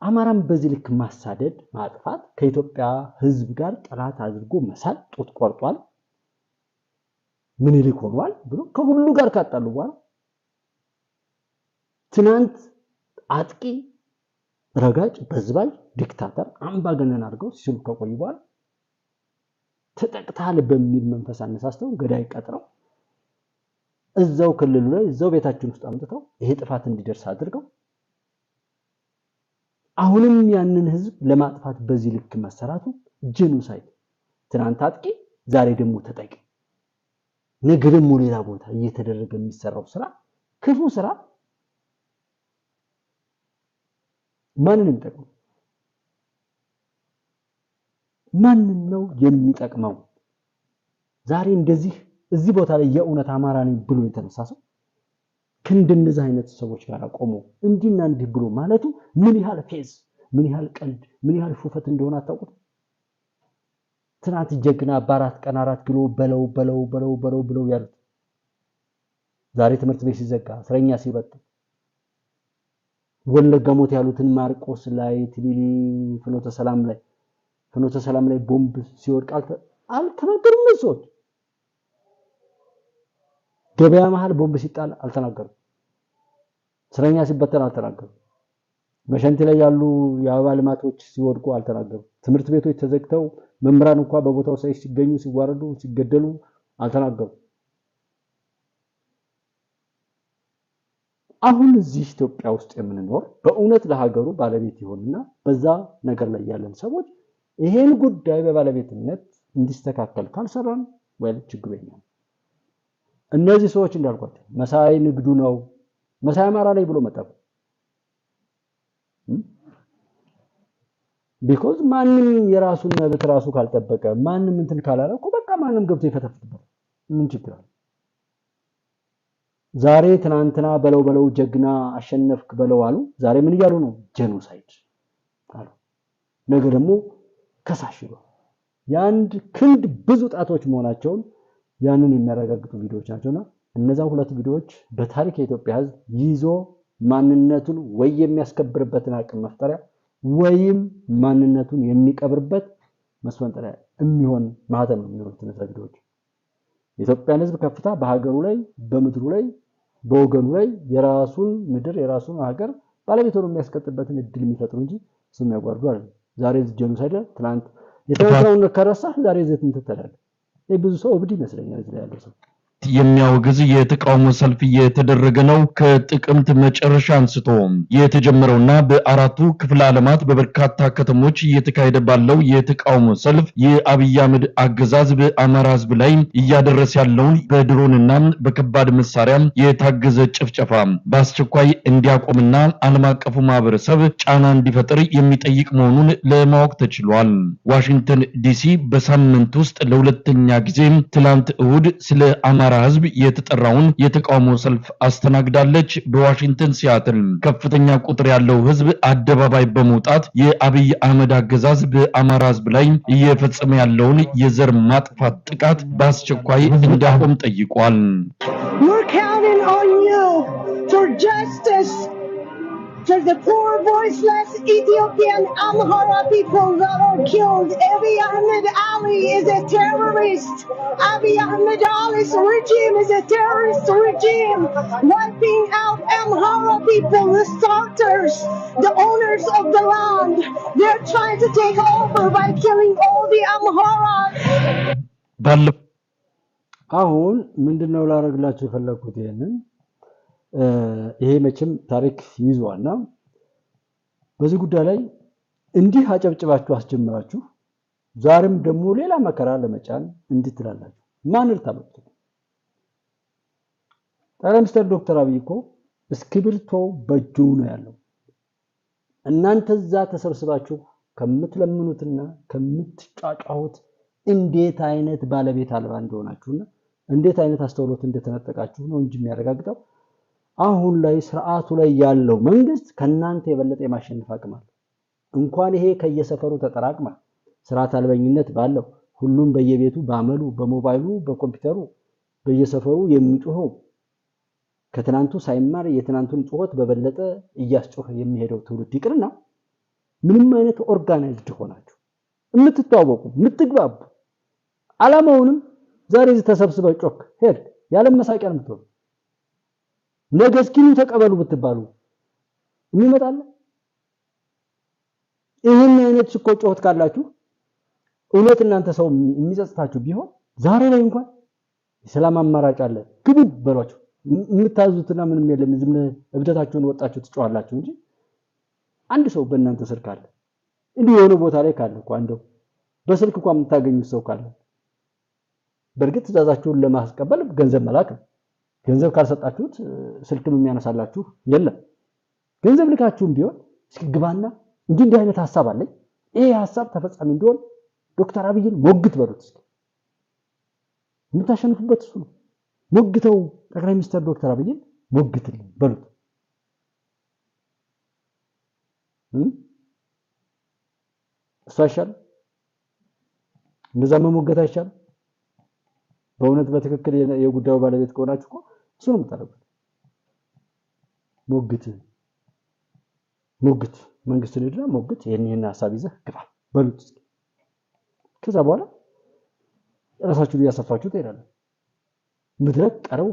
አማራም በዚህ ልክ ማሳደድ ማጥፋት ከኢትዮጵያ ህዝብ ጋር ጠላት አድርጎ መሳል ጡት ቆርጧል ምን ይልክ ሆኗል ብሎ ከሁሉ ጋር ካጣሉ በኋላ ትናንት አጥቂ ረጋጭ በዝባይ ዲክታተር አምባገነን አድርገው ሲሉ ከቆዩ በኋላ ተጠቅታል በሚል መንፈስ አነሳስተው ገዳይ ቀጥረው እዛው ክልሉ ላይ እዛው ቤታችን ውስጥ አምጥተው ይሄ ጥፋት እንዲደርስ አድርገው አሁንም ያንን ህዝብ ለማጥፋት በዚህ ልክ መሰራቱ ጄኖሳይድ ትናንት አጥቂ ዛሬ ደግሞ ተጠቂ ነገ ደግሞ ሌላ ቦታ እየተደረገ የሚሰራው ስራ ክፉ ስራ ማንንም ይጠቅመው ማንንም ነው የሚጠቅመው ዛሬ እንደዚህ እዚህ ቦታ ላይ የኡነት አማራ ነኝ ብሎ የተነሳሰው ከእንደነዚህ አይነት ሰዎች ጋር ቆሞ እንዲና እንዲህ ብሎ ማለቱ ምን ያህል ፌዝ ምን ያህል ቀልድ ምን ያህል ሹፈት እንደሆነ አታውቁት ትናንት ጀግና በአራት ቀን 4 ኪሎ በለው ያሉት ዛሬ ትምህርት ቤት ሲዘጋ እስረኛ ሲበጥ ወለጋ ሞት ያሉትን ማርቆስ ላይ ትሊሊ ፍኖተ ሰላም ላይ ቦምብ ሲወድቅ አልተናገሩም ነሶት ገበያ መሃል ቦምብ ሲጣል አልተናገሩም እስረኛ ሲበተን አልተናገሩም መሸንቲ ላይ ያሉ የአበባ ልማቶች ሲወድቁ አልተናገሩም ትምህርት ቤቶች ተዘግተው መምህራን እንኳን በቦታው ሲገኙ ሲዋረዱ ሲገደሉ አልተናገሩም አሁን እዚህ ኢትዮጵያ ውስጥ የምንኖር በእውነት ለሀገሩ ባለቤት ይሆንና በዛ ነገር ላይ ያለን ሰዎች ይሄን ጉዳይ በባለቤትነት እንዲስተካከል ካልሰራን ወይ ችግር የለም እነዚህ ሰዎች እንዳልኳቸው መሳይ ንግዱ ነው መሳይ አማራ ላይ ብሎ መጣ ቢኮዝ ማንም የራሱን መብት ራሱ ካልጠበቀ ማንም እንትን ካላለ እኮ በቃ ማንም ገብቶ ይፈተፍታል። ምን ችግር አለ? ዛሬ ትናንትና በለው ጀግና አሸነፍክ በለው አሉ። ዛሬ ምን እያሉ ነው? ጄኖሳይድ አሉ። ነገ ደግሞ ከሳሽ ነው። የአንድ ክንድ ብዙ ጣቶች መሆናቸውን ያንን የሚያረጋግጡ ቪዲዮዎች ናቸውና እነዛ ሁለት ቪዲዮዎች በታሪክ የኢትዮጵያ ሕዝብ ይዞ ማንነቱን ወይ የሚያስከብርበትን አቅም መፍጠሪያ ወይም ማንነቱን የሚቀብርበት መስፈንጠሪያ የሚሆን ማህተም ነው የሚሆኑት እነዛ ቪዲዮዎች። የኢትዮጵያን ሕዝብ ከፍታ በሀገሩ ላይ በምድሩ ላይ በወገኑ ላይ የራሱን ምድር የራሱን ሀገር ባለቤት ሆኖ የሚያስቀጥልበትን እድል የሚፈጥሩ እንጂ ስም ያጓርዱ አይደለም። ዛሬ ጄኖሳይድ ትናንት የተወሰነውን ከረሳህ ዛሬ ዘትን ትተላለህ። ብዙ ሰው እብድ ይመስለኛል እዚህ ላይ ያለው ሰው የሚያወግዝ የተቃውሞ ሰልፍ እየተደረገ ነው። ከጥቅምት መጨረሻ አንስቶ የተጀመረውና በአራቱ ክፍለ ዓለማት በበርካታ ከተሞች እየተካሄደ ባለው የተቃውሞ ሰልፍ የአብይ አህመድ አገዛዝ በአማራ ሕዝብ ላይ እያደረሰ ያለውን በድሮንና በከባድ መሳሪያ የታገዘ ጭፍጨፋ በአስቸኳይ እንዲያቆምና ዓለም አቀፉ ማህበረሰብ ጫና እንዲፈጥር የሚጠይቅ መሆኑን ለማወቅ ተችሏል። ዋሽንግተን ዲሲ በሳምንት ውስጥ ለሁለተኛ ጊዜ ትላንት እሁድ ስለ አማራ ሕዝብ የተጠራውን የተቃውሞ ሰልፍ አስተናግዳለች። በዋሽንግተን ሲያትል ከፍተኛ ቁጥር ያለው ሕዝብ አደባባይ በመውጣት የአብይ አህመድ አገዛዝ በአማራ ሕዝብ ላይ እየፈጸመ ያለውን የዘር ማጥፋት ጥቃት በአስቸኳይ እንዲያቆም ጠይቋል። For the poor, voiceless Ethiopian Amhara people that are killed. Abiy Ahmed Ali is a terrorist. Abiy Ahmed Ali's regime is a terrorist regime, wiping out Amhara people, the starters, the owners of the land. They're trying to take over by killing all the Amharas. አሁን ምንድነው ላረግላችሁ የፈለኩት ይሄ መቼም ታሪክ ይዟልና በዚህ ጉዳይ ላይ እንዲህ አጨብጭባችሁ አስጀምራችሁ ዛሬም ደግሞ ሌላ መከራ ለመጫን እንድትላላችሁ ማን ልታመጡ? ጠቅላይ ሚኒስትር ዶክተር አብይ እኮ እስክሪብቶ በእጁ ነው ያለው። እናንተ እዛ ተሰብስባችሁ ከምትለምኑትና ከምትጫጫሁት እንዴት አይነት ባለቤት አልባ እንደሆናችሁና እንዴት አይነት አስተውሎት እንደተነጠቃችሁ ነው እንጂ የሚያረጋግጠው አሁን ላይ ስርዓቱ ላይ ያለው መንግስት ከናንተ የበለጠ የማሸነፍ አቅም አለው። እንኳን ይሄ ከየሰፈሩ ተጠራቅማ ስርዓት አልበኝነት ባለው ሁሉም በየቤቱ ባመሉ በሞባይሉ በኮምፒውተሩ በየሰፈሩ የሚጮኸው ከትናንቱ ሳይማር የትናንቱን ጩኸት በበለጠ እያስጮኸ የሚሄደው ትውልድ ይቅርና ምንም አይነት ኦርጋናይዝድ ሆናችሁ የምትተዋወቁ የምትግባቡ ዓላማውንም ዛሬ ተሰብስበው ጮክ ሄድ ያለ መሳቂያ ነው የምትሆኑ። ነገ እስኪኑ ተቀበሉ ብትባሉ የሚመጣለ ይሄን አይነት እኮ ጮህት ካላችሁ እውነት እናንተ ሰው የሚጸጽታችሁ ቢሆን ዛሬ ላይ እንኳን የሰላም አማራጭ አለ ግቡ በሏቸው። የምታዙትና ምንም የለም ዝም እብደታችሁን ወጣችሁ ትጮሃላችሁ እንጂ አንድ ሰው በእናንተ ስር ካለ እንዲህ የሆነ ቦታ ላይ ካለ እንኳን እንደው በስልክ እንኳን የምታገኙት ሰው ካለ በእርግጥ ትዕዛዛችሁን ለማስቀበል ገንዘብ መላክ ነው። ገንዘብ ካልሰጣችሁት ስልክም የሚያነሳላችሁ የለም። ገንዘብ ልካችሁም ቢሆን እስኪ ግባና እንዲህ አይነት ሐሳብ አለኝ ይሄ ሐሳብ ተፈጻሚ እንዲሆን ዶክተር አብይን ሞግት በሉት። እስኪ የምታሸንፉበት እሱ ነው። ሞግተው ጠቅላይ ሚኒስትር ዶክተር አብይን ሞግትልኝ በሉት። እሱ አይሻልም? እንደዛ መሞገት አይሻልም? በእውነት በትክክል የጉዳዩ ባለቤት ከሆናችሁ እኮ እሱ ነው የምታደርጉት። ሞግት መንግስትን ሄድና ሞግት ይሄን ሐሳብ ይዘህ ግባ በሉት። ከዛ በኋላ ራሳችሁን እያሰፋችሁ ትሄዳላችሁ። ምድረክ ቀረው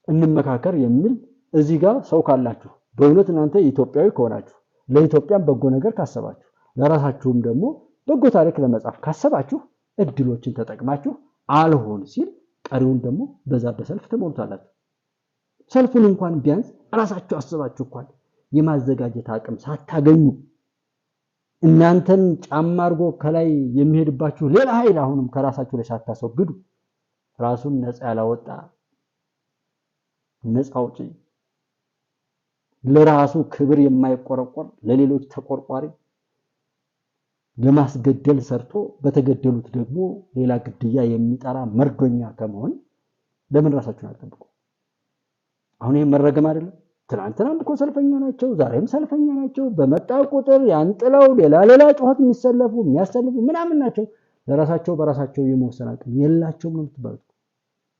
እንመካከር የሚል እዚህ ጋር ሰው ካላችሁ በእውነት እናንተ ኢትዮጵያዊ ከሆናችሁ ለኢትዮጵያም በጎ ነገር ካሰባችሁ ለራሳችሁም ደግሞ በጎ ታሪክ ለመጻፍ ካሰባችሁ እድሎችን ተጠቅማችሁ አልሆን ሲል ቀሪውን ደግሞ በዛ በሰልፍ ተሞልታላችሁ። ሰልፉን እንኳን ቢያንስ ራሳችሁ አስባችሁ እንኳን የማዘጋጀት አቅም ሳታገኙ እናንተን ጫማ አርጎ ከላይ የሚሄድባችሁ ሌላ ኃይል አሁንም ከራሳችሁ ላይ ሳታስወግዱ ራሱን ነፃ ያላወጣ ነፃ አውጪ ለራሱ ክብር የማይቆረቆር ለሌሎች ተቆርቋሪ ለማስገደል ሰርቶ በተገደሉት ደግሞ ሌላ ግድያ የሚጠራ መርዶኛ ከመሆን ለምን ራሳችሁን አትጠብቁ? አሁን ይሄ መረገም አይደለም? ትናንትናም እኮ ሰልፈኛ ናቸው፣ ዛሬም ሰልፈኛ ናቸው። በመጣ ቁጥር ያንጥለው ሌላ ጩኸት የሚሰለፉ የሚያሰልፉ ምናምን ናቸው። ለራሳቸው በራሳቸው የመወሰን አቅም የላቸውም ነው የምትባሉት።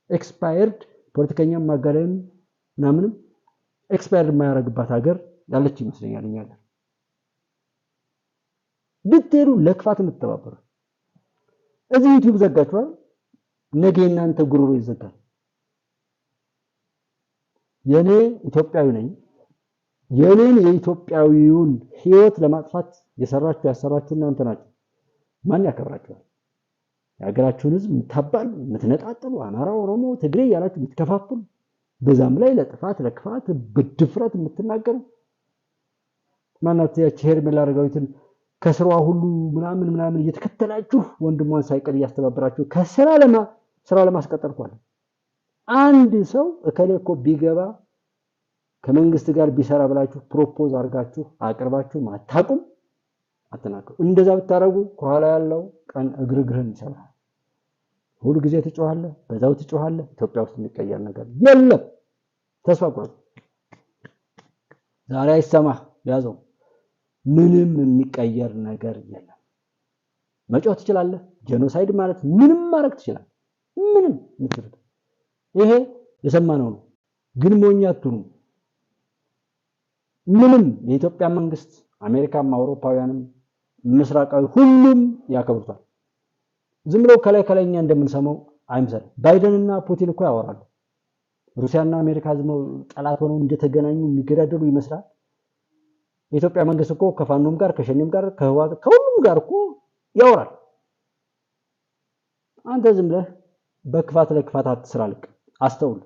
ኤክስፓየርድ ፖለቲከኛም ማጋደም ምናምንም ኤክስፓየርድ የማያደርግባት ሀገር ያለች ይመስለኛል። እኛ ሀገር ብትሄዱ ለክፋት የምትተባበሩ እዚህ ዩቲዩብ ዘጋችኋል፣ ነገ እናንተ ጉሮሮ ይዘጋል። የኔ ኢትዮጵያዊ ነኝ፣ የኔን የኢትዮጵያዊውን ህይወት ለማጥፋት ያሰራችሁ እናንተ ናችሁ። ማን ያከብራችኋል? የሀገራችሁን ህዝብ የምታባሉ የምትነጣጥሉ፣ አማራ፣ ኦሮሞ፣ ትግሬ ያላችሁ የምትከፋፍሉ፣ በዛም ላይ ለጥፋት ለክፋት በድፍረት የምትናገሩ ማናት? ያቺ ሄርሜላ አረጋዊትን ከስሯ ሁሉ ምናምን እየተከተላችሁ ወንድሟን ሳይቀር እያስተባበራችሁ ስራ ለማስቀጠል ቋል። አንድ ሰው እከሌ እኮ ቢገባ ከመንግስት ጋር ቢሰራ ብላችሁ ፕሮፖዝ አድርጋችሁ አቅርባችሁ አታቁም፣ አትናገሩ። እንደዛ ብታረጉ ከኋላ ያለው ቀን እግርግርህን ይሰብራል። ሁሉ ጊዜ ትጮሃለህ፣ በዛው ትጮሃለህ። ኢትዮጵያ ውስጥ የሚቀየር ነገር የለም። ተስፋ ቁረጥ። ዛሬ አይሰማህ ያዘው። ምንም የሚቀየር ነገር የለም። መጮህ ትችላለህ። ጄኖሳይድ ማለት ምንም ማድረግ ትችላለህ። ምንም ምትሉት ይሄ የሰማነው ነው። ግን ሞኝ አትሁኑ። ምንም የኢትዮጵያ መንግስት አሜሪካም አውሮፓውያንም ምስራቃዊ ሁሉም ያከብሩታል። ዝም ብለው ከላይኛ እንደምንሰማው አይምሰል። ባይደንና ፑቲን እኮ ያወራሉ። ሩሲያና አሜሪካ ዝም ብለው ጠላት ሆነው እንደተገናኙ የሚገዳደሉ ይመስላል። የኢትዮጵያ መንግስት እኮ ከፋኖም ጋር ከሸኔም ጋር ከሁሉም ጋር እኮ ያወራል። አንተ ዝም ብለህ በክፋት ለክፋት አትስራልቅ። አስተውል።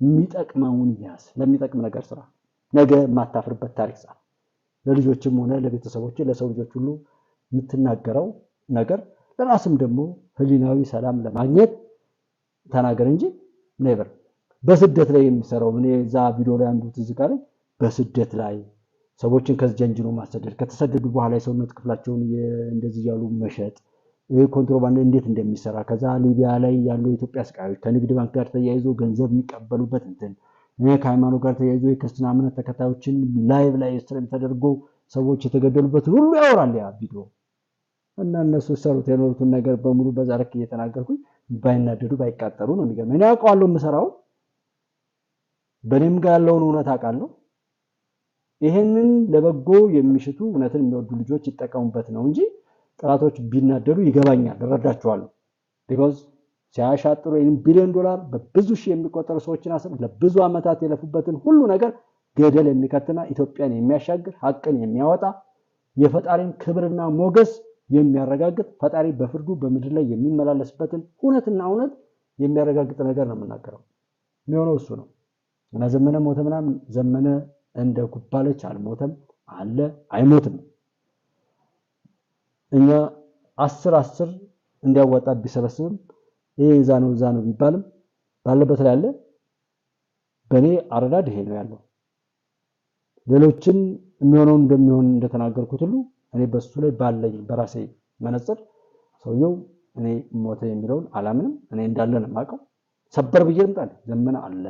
የሚጠቅመውን ያዝ። ለሚጠቅም ነገር ስራ። ነገ ማታፍርበት ታሪክ ጻፍ። ለልጆችም ሆነ ለቤተሰቦች ለሰው ልጆች ሁሉ የምትናገረው ነገር ለራስም ደግሞ ህሊናዊ ሰላም ለማግኘት ተናገር እንጂ ኔቨር በስደት ላይ የሚሰራው እኔ ዛ ቪዲዮ ላይ አንዱ ትዝ ካለኝ በስደት ላይ ሰዎችን ከጀንጅኖ ማሰደድ ከተሰደዱ በኋላ የሰውነት ክፍላቸውን እንደዚህ ያሉ መሸጥ ኮንትሮባንድ እንዴት እንደሚሰራ ከዛ ሊቢያ ላይ ያሉ የኢትዮጵያ ስቃዮች ከንግድ ባንክ ጋር ተያይዞ ገንዘብ የሚቀበሉበት እንትን ከሃይማኖት ጋር ተያይዞ የክርስትና እምነት ተከታዮችን ላይቭ ላይ ስትሪም ተደርጎ ሰዎች የተገደሉበት ሁሉ ያወራል ያ ቪዲዮ። እና እነሱ ሰሩት የኖሩትን ነገር በሙሉ በዛ ልክ እየተናገርኩኝ ባይናደዱ ባይቃጠሩ ነው የሚገርመኝ። እኔ አውቀዋለሁ የምሰራው በኔም ጋር ያለውን እውነት አውቃለሁ። ይሄንን ለበጎ የሚሽቱ እውነትን የሚወዱ ልጆች ይጠቀሙበት ነው እንጂ ጥራቶች ቢናደዱ ይገባኛል፣ እረዳቸዋለሁ። because ሲያሻጥሩ $1 ቢሊዮን በብዙ ሺህ የሚቆጠሩ ሰዎችን አስር ለብዙ አመታት የለፉበትን ሁሉ ነገር ገደል የሚከትና ኢትዮጵያን የሚያሻግር ሐቅን የሚያወጣ የፈጣሪን ክብርና ሞገስ የሚያረጋግጥ ፈጣሪ በፍርዱ በምድር ላይ የሚመላለስበትን እውነትና እውነት የሚያረጋግጥ ነገር ነው የምናገረው። የሚሆነው እሱ ነው። እና ዘመነ ሞተ ምናምን ዘመነ እንደ ኩባለች አልሞተም አለ አይሞትም። እኛ 10 እንዲያወጣ ቢሰበስብም ይሄ ዛኑ ቢባልም ባለበት ላይ አለ። በኔ አረዳድ ይሄ ነው ያለው። ሌሎችን የሚሆነው እንደሚሆን እንደተናገርኩት ሁሉ እኔ በሱ ላይ ባለኝ በራሴ መነጽር ሰውየው እኔ ሞተ የሚለውን አላምንም። እኔ እንዳለ ነው የማውቀው። ሰበር ብዬም ጣል ዘመነ አለ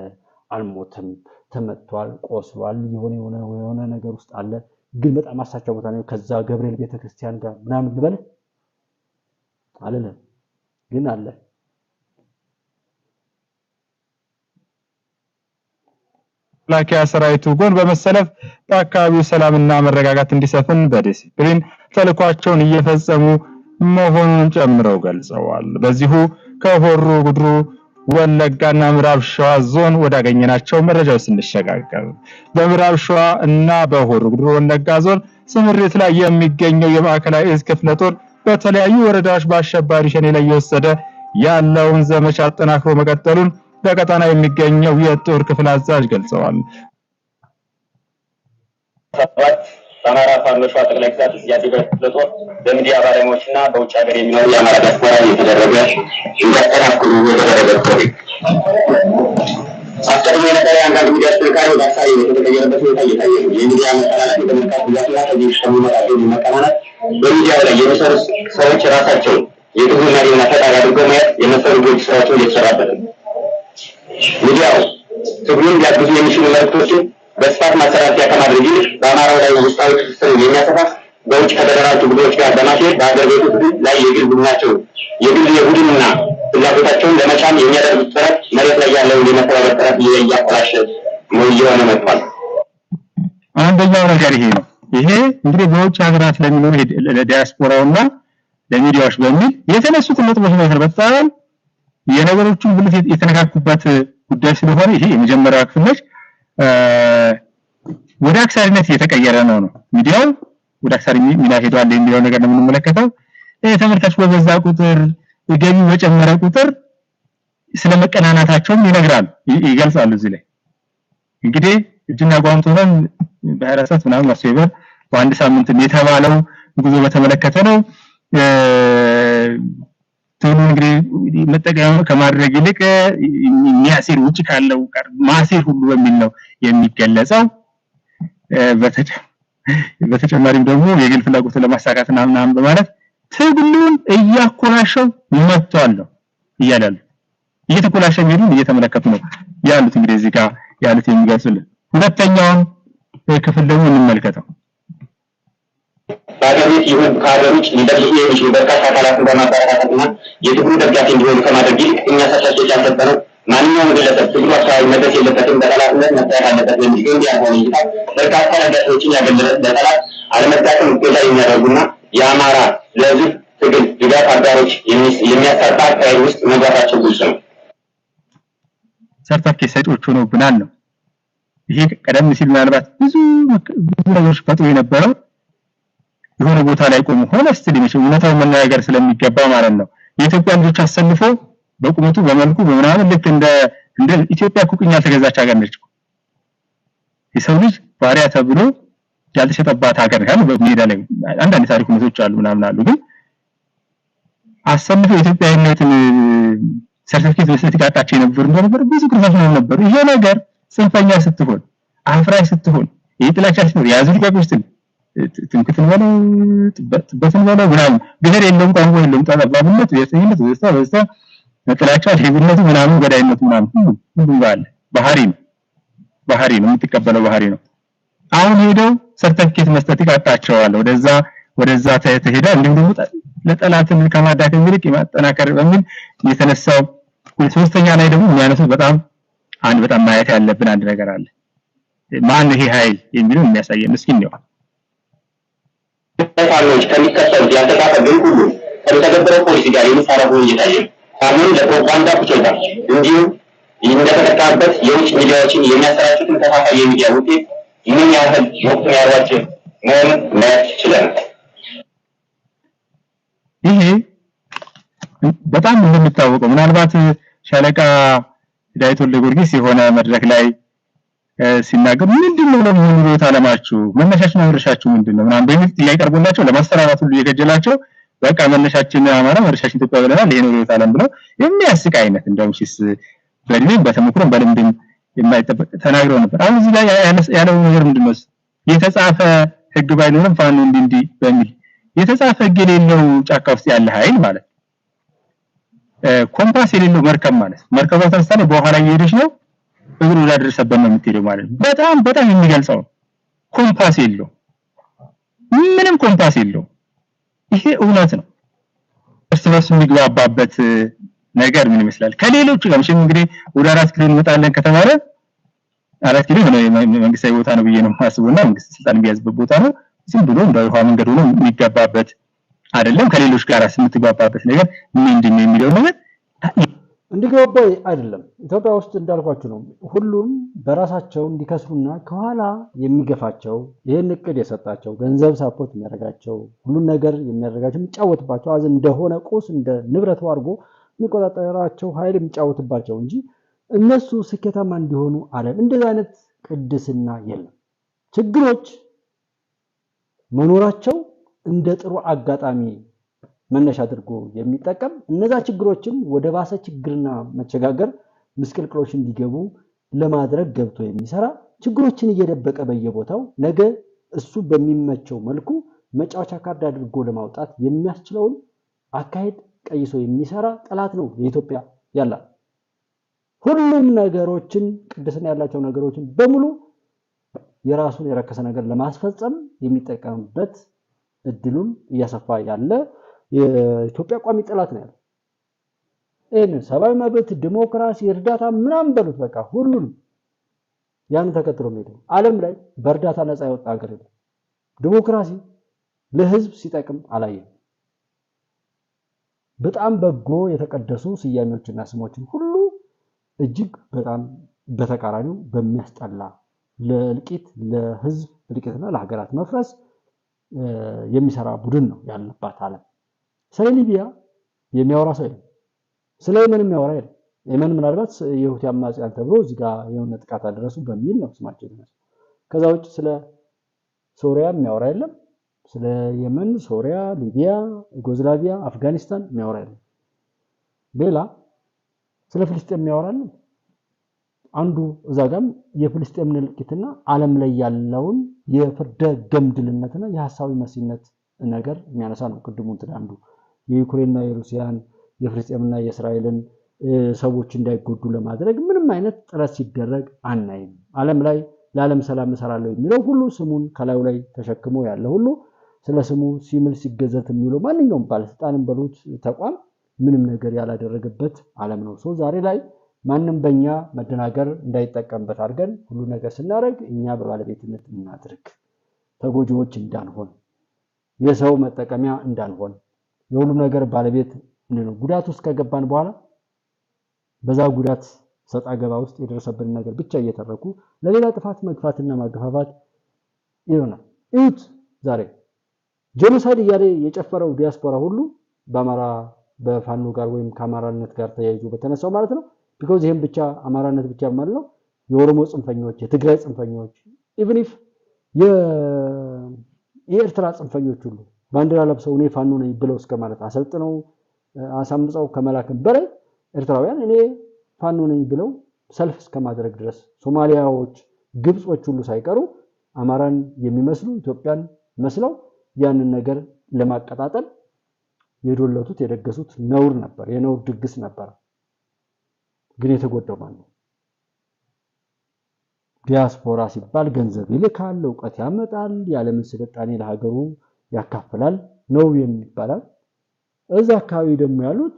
አልሞተም፣ ተመቷል፣ ቆስሏል፣ የሆነ ነገር ውስጥ አለ። ግን በጣም አሳቻው ቦታ ነው። ከዛ ገብርኤል ቤተክርስቲያን ጋር ምናምን ልበል አለለ ግን አለ። መከላከያ ሰራዊቱ ጎን በመሰለፍ በአካባቢው ሰላምና መረጋጋት እንዲሰፍን በዲሲፕሊን ተልኳቸውን እየፈጸሙ መሆኑን ጨምረው ገልጸዋል። በዚሁ ከሆሮ ጉድሩ ወለጋና ምዕራብ ሸዋ ዞን ወዳገኘናቸው መረጃዎች ስንሸጋገር በምዕራብ ሸዋ እና በሆሮ ጉድሩ ወለጋ ዞን ስምሪት ላይ የሚገኘው የማዕከላዊ እዝ ክፍለ ጦር በተለያዩ ወረዳዎች በአሸባሪ ሸኔ ላይ እየወሰደ ያለውን ዘመቻ አጠናክሮ መቀጠሉን በቀጣና የሚገኘው የጦር ክፍል አዛዥ ገልጸዋል። በአማራ ፋኖ ሸዋ ጠቅላይ ግዛት ያደገው ክፍለ ጦር በሚዲያ ባለሙያዎችና በውጭ ሀገር የሚኖሩ የአማራ ዲያስፖራ እየተደረገ እንዲያጠናክሩ የተደረገ ቀድሞ የነበረ የአንዳንድ ሚዲያዎች ጥንካሬ ወደ አሳሪ የተቀየረበት ሁኔታ እየታየ ነው። የሚዲያ መቀናናት የተመልካች ብዛትና ከዚህ ከሚመጣው መቀናናት በሚዲያው ላይ የሚሰሩ ሰዎች ራሳቸው የትግሉ መሪና ፈጣሪ አድርገው ማየት የመሰሉ ጎጂ ስራዎችን እየተሰራበት ነው። ሚዲያው ትግሉን ሊያግዙ የሚችሉ መልዕክቶችን በስፋት ማሰራጨት ከማድረግ ይልቅ በአማራው ላይ ውስጣዊ ክፍተት የሚያሰፋ በውጭ ከተደራጁ ቡድኖች ጋር በማስሄድ በሀገር ቤቱ ትግል ላይ የቡድንና ፍላጎታቸውን ለመጫን የሚያደርጉት ጥረት መሬት ላይ ያለውን የመተባበር ጥረት እያቆላሸ እየሆነ መጥቷል። አንደኛው ነገር ይሄ ነው። ይሄ እንግዲህ በውጭ ሀገራት ለሚኖሩ ለዲያስፖራውና ለሚዲያዎች በሚል የተነሱት ነጥቦች ነው። በጣም የነገሮቹን ብልት የተነካኩበት ጉዳይ ስለሆነ ይሄ የመጀመሪያው ክፍል ነች። ወደ አክሳሪነት እየተቀየረ ነው። ሚዲያው ወደ አክሳሪ ሚና ሄዷል የሚለው ነገር ነው የምንመለከተው። ተመልካች በበዛ ቁጥር ገቢ በጨመረ ቁጥር ስለመቀናናታቸውም ይነግራሉ፣ ይገልጻሉ። እዚህ ላይ እንግዲህ እጅና ጓንት ሆነን በህራሳት ምናምን ማስፈበር በአንድ ሳምንት የተባለው ጉዞ በተመለከተ ነው። ተኑ እንግዲህ መጠቀም ከማድረግ ይልቅ የሚያሲር ውጭ ካለው ጋር ማሲር ሁሉ በሚል ነው የሚገለጸው። በተጨማሪም ደግሞ የግል ፍላጎትን ለማሳካትና ምናምን በማለት ትግሉን እያኮላሸው መጥቷል እያላሉ እየተኮላሸ የሚሄዱን እየተመለከቱ ነው ያሉት። እንግዲህ እዚህ ጋር ያሉት የሚገልጹልን ሁለተኛውን ክፍል ደግሞ እንመልከተው። በሀገር ቤት ይሁን ከሀገር ውጭ ሊደርሱ የሚችሉ በርካታ አካላትን በማበረታታትና የትግሉ ደጋፊ እንዲሆኑ ከማድረግ ይልቅ እኛ ሳሻቸው ያልነበረው ማንኛውም ግለሰብ ትግሉ አካባቢ መድረስ የለበትም፣ በጠላትነት መታየት አለበት በሚል ግን ያልሆነ እይታ በርካታ ደጋፊዎችን ያገለለ በጠላት አለመዳከም እገዛ የሚያደርጉና የአማራ ለህዝብ ትግል ድጋፍ አጋሮች የሚያሳጣ አካሄድ ውስጥ መግባታቸው ግልጽ ነው። ሰርተፍኬት ሰጪዎች ሆነውብናል ነው። ይሄ ቀደም ሲል ምናልባት ብዙ ነገሮች ፈጥሮ የነበረው የሆነ ቦታ ላይ ቆሞ ሆነስት ሊመች እውነታውን መናገር ስለሚገባ ማለት ነው። የኢትዮጵያ ልጆች አሰልፎ በቁመቱ በመልኩ በመናምን ልክ እንደ ኢትዮጵያ ኩቅኛ ተገዛች ሀገር ነች። የሰው ልጅ ባሪያ ተብሎ ያልተሸጠባት ሀገር ነው። በሜዳ ላይ አንዳንድ ታሪኮች አሉ ምናምን አሉ። ግን አሰልፎ ኢትዮጵያዊነትን ሰርቲፊኬት መስጠት ያቃታቸው ነበር ብዙ ግርፋት ነው ነበር። ይሄ ነገር ጽንፈኛ ስትሆን አፍራሽ ስትሆን የጥላቻ ሲኖር ያዙ ሊቀቁስት ትምክትን ወለው በትን ወለው ምናምን ብሄር የለውም ቋንቋ የለውም ጠባብነት የሰይነት ወስታ ጥላቻ ሄብነቱ ምናምን ገዳይነቱ ምናምን ሁሉ ባለ ባህሪ ነው የምትቀበለው ባህሪ ነው። አሁን ሄደው ሰርተፍኬት መስጠት ይቃጣቸዋል። ወደዛ ተሄዳ እንዲሁም ደግሞ ለጠላትን ከማዳከም ይልቅ የማጠናከር በሚል የተነሳው ሶስተኛ ላይ ደግሞ የሚያነሱት በጣም ማየት ያለብን አንድ ነገር አለ። ማን ይሄ ኃይል የሚለው የሚያሳየን እስኪ ነው። ታሎች ከሚከተሉት ያልተጻፈ ግን ሁሉ ከተገበረው ፖሊሲ ጋር የሚሳረፉ እየታየ ሳሙን ለፕሮፓጋንዳ ብቻ እንዲሁም እንደተጠቃበት የውጭ ሚዲያዎችን የሚያሰራጩትን ተፋፋይ የሚዲያ ውጤት ምን ያህል ወቅቱ ያሏቸው መሆኑን ማየት ይችላል። ይሄ በጣም እንደምታወቀው ምናልባት ሻለቃ ዳዊት ወልደ ጊዮርጊስ የሆነ መድረክ ላይ ሲናገር ምንድነው ለምን ነው ታለማችሁ መነሻችሁ መድረሻችሁ ምንድነው ምናምን በሚል ጥያቄ ቀርቦላቸው ለማስተራራት ሁሉ የገጀላቸው በቃ መነሻችን አማራ መድረሻችን ኢትዮጵያ ብለናል ይሄ ነው ታለም ብለው የሚያስቅ አይነት እንደውም ሲስ በእድሜም በተሞክሮም በልምድም የማይጠበቅ ተናግረው ነበር። አሁን እዚህ ላይ ያለው ነገር ምንድነው? የተጻፈ ህግ ባይኖርም ፋኖ እንዲህ በሚል የተጻፈ ህግ የሌለው ጫካ ውስጥ ያለ ኃይል ማለት ኮምፓስ የሌለው መርከብ ማለት መርከቧ ተነስታለ በኋላ እየሄደች ነው እግሩ ያደረሰበት ነው የምትሄደው ማለት በጣም የሚገልጸው ኮምፓስ የለው ምንም ኮምፓስ የለው። ይሄ እውነት ነው። እርስ በርስ የሚግባባበት ነገር ምን ይመስላል? ከሌሎች ጋር ምንም እንግዲህ ወደ 4 ኪሎ እንመጣለን ከተባለ 4 ኪሎ መንግስታዊ ቦታ ነው ብዬ ነው ማስበውና መንግስት ስልጣን የሚያዝበት ቦታ ነው። ዝም ብሎ እንደ ውሃ መንገድ ሆኖ የሚገባበት አይደለም። ከሌሎች ጋር የምትግባባበት ነገር ምንድነው የሚለው ነገር እንዲገባው አይደለም። ኢትዮጵያ ውስጥ እንዳልኳችሁ ነው። ሁሉም በራሳቸው እንዲከስሩና ከኋላ የሚገፋቸው ይሄን እቅድ የሰጣቸው ገንዘብ ሳፖርት የሚያደርጋቸው ሁሉን ነገር የሚያደርጋቸው የሚጫወትባቸው አዝ እንደሆነ ቁስ እንደ ንብረት አድርጎ የሚቆጣጠራቸው ኃይል የሚጫወትባቸው እንጂ እነሱ ስኬታማ እንዲሆኑ ዓለም እንደዚህ አይነት ቅድስና የለም። ችግሮች መኖራቸው እንደ ጥሩ አጋጣሚ መነሻ አድርጎ የሚጠቀም እነዛ ችግሮችም ወደ ባሰ ችግርና መቸጋገር ምስቅልቅሎች እንዲገቡ ለማድረግ ገብቶ የሚሰራ ችግሮችን እየደበቀ በየቦታው ነገ እሱ በሚመቸው መልኩ መጫወቻ ካርድ አድርጎ ለማውጣት የሚያስችለውን አካሄድ ቀይሶ የሚሰራ ጠላት ነው የኢትዮጵያ ያላ ሁሉም ነገሮችን ቅድስና ያላቸው ነገሮችን በሙሉ የራሱን የረከሰ ነገር ለማስፈጸም የሚጠቀምበት እድሉን እያሰፋ ያለ የኢትዮጵያ ቋሚ ጠላት ነው ያለው። ይሄን ሰብአዊ መብት ዲሞክራሲ እርዳታ ምናምን በሉት በቃ ሁሉም ያን ተከትሎ ሄደው ዓለም ላይ በእርዳታ ነፃ ያወጣ ሀገር የለም። ዲሞክራሲ ለህዝብ ሲጠቅም አላየም። በጣም በጎ የተቀደሱ ስያሜዎችና ስሞችን ሁሉ እጅግ በጣም በተቃራኒው በሚያስጠላ ለልቂት ለህዝብ ልቂትና ለሀገራት መፍረስ የሚሰራ ቡድን ነው ያለባት ዓለም። ስለ ሊቢያ የሚያወራ ሰው የለም። ስለ የመን የሚያወራ የለም። የመን ምናልባት የሁቲ አማጽያን ተብሎ እዚህ ጋር የሆነ ጥቃት አደረሱ በሚል ነው ስማቸው የተነሳው። ከዛ ውጭ ስለ ሶሪያ የሚያወራ የለም። ስለ የመን፣ ሶሪያ፣ ሊቢያ፣ ዩጎዝላቪያ፣ አፍጋኒስታን የሚያወራ የለም። ሌላ ስለ ፍልስጤም የሚያወራል አንዱ እዛ ጋም የፍልስጤም ንልቂትና ዓለም ላይ ያለውን የፍርደ ገምድልነትና የሐሳዊ መሲነት ነገር የሚያነሳ ነው። ቅድሙን አንዱ የዩክሬንና የሩሲያን የፍልስጤምና የእስራኤልን ሰዎች እንዳይጎዱ ለማድረግ ምንም አይነት ጥረት ሲደረግ አናይም። ዓለም ላይ ለዓለም ሰላም እሰራለሁ የሚለው ሁሉ ስሙን ከላዩ ላይ ተሸክሞ ያለ ሁሉ ስለ ስሙ ሲምል ሲገዘት የሚለው ማንኛውም ባለስልጣንም በሉት ተቋም ምንም ነገር ያላደረገበት ዓለም ነው። ዛሬ ላይ ማንም በእኛ መደናገር እንዳይጠቀምበት አድርገን ሁሉ ነገር ስናደርግ እኛ በባለቤትነት እናድርግ፣ ተጎጂዎች እንዳንሆን፣ የሰው መጠቀሚያ እንዳንሆን፣ የሁሉ ነገር ባለቤት እንድንሆን ጉዳት ውስጥ ከገባን በኋላ በዛ ጉዳት ሰጣ ገባ ውስጥ የደረሰብን ነገር ብቻ እየተረኩ ለሌላ ጥፋት መግፋትና ማገፋፋት ይሆናል። እዩት ዛሬ ጄኖሳይድ እያለ የጨፈረው ዲያስፖራ ሁሉ በአማራ በፋኖ ጋር ወይም ከአማራነት ጋር ተያይዞ በተነሳው ማለት ነው። ቢኮዝ ይሄን ብቻ አማራነት ብቻ ማለት ነው የኦሮሞ ጽንፈኞች፣ የትግራይ ጽንፈኞች ኢቭን ኢፍ የኤርትራ ጽንፈኞች ሁሉ ባንዲራ ለብሰው እኔ ፋኖ ነኝ ብለው እስከማለት አሰልጥነው አሳምፀው ከመላክም በላይ ኤርትራውያን እኔ ፋኖ ነኝ ብለው ሰልፍ እስከማድረግ ድረስ ሶማሊያዎች፣ ግብጾች ሁሉ ሳይቀሩ አማራን የሚመስሉ ኢትዮጵያን መስለው ያንን ነገር ለማቀጣጠል የዶለቱት የደገሱት ነውር ነበር፣ የነውር ድግስ ነበር። ግን የተጎዳው ማን ነው? ዲያስፖራ ሲባል ገንዘብ ይልካል፣ ዕውቀት ያመጣል፣ የዓለምን ስልጣኔ ለሀገሩ ያካፍላል ነው የሚባለው። እዛ አካባቢ ደግሞ ያሉት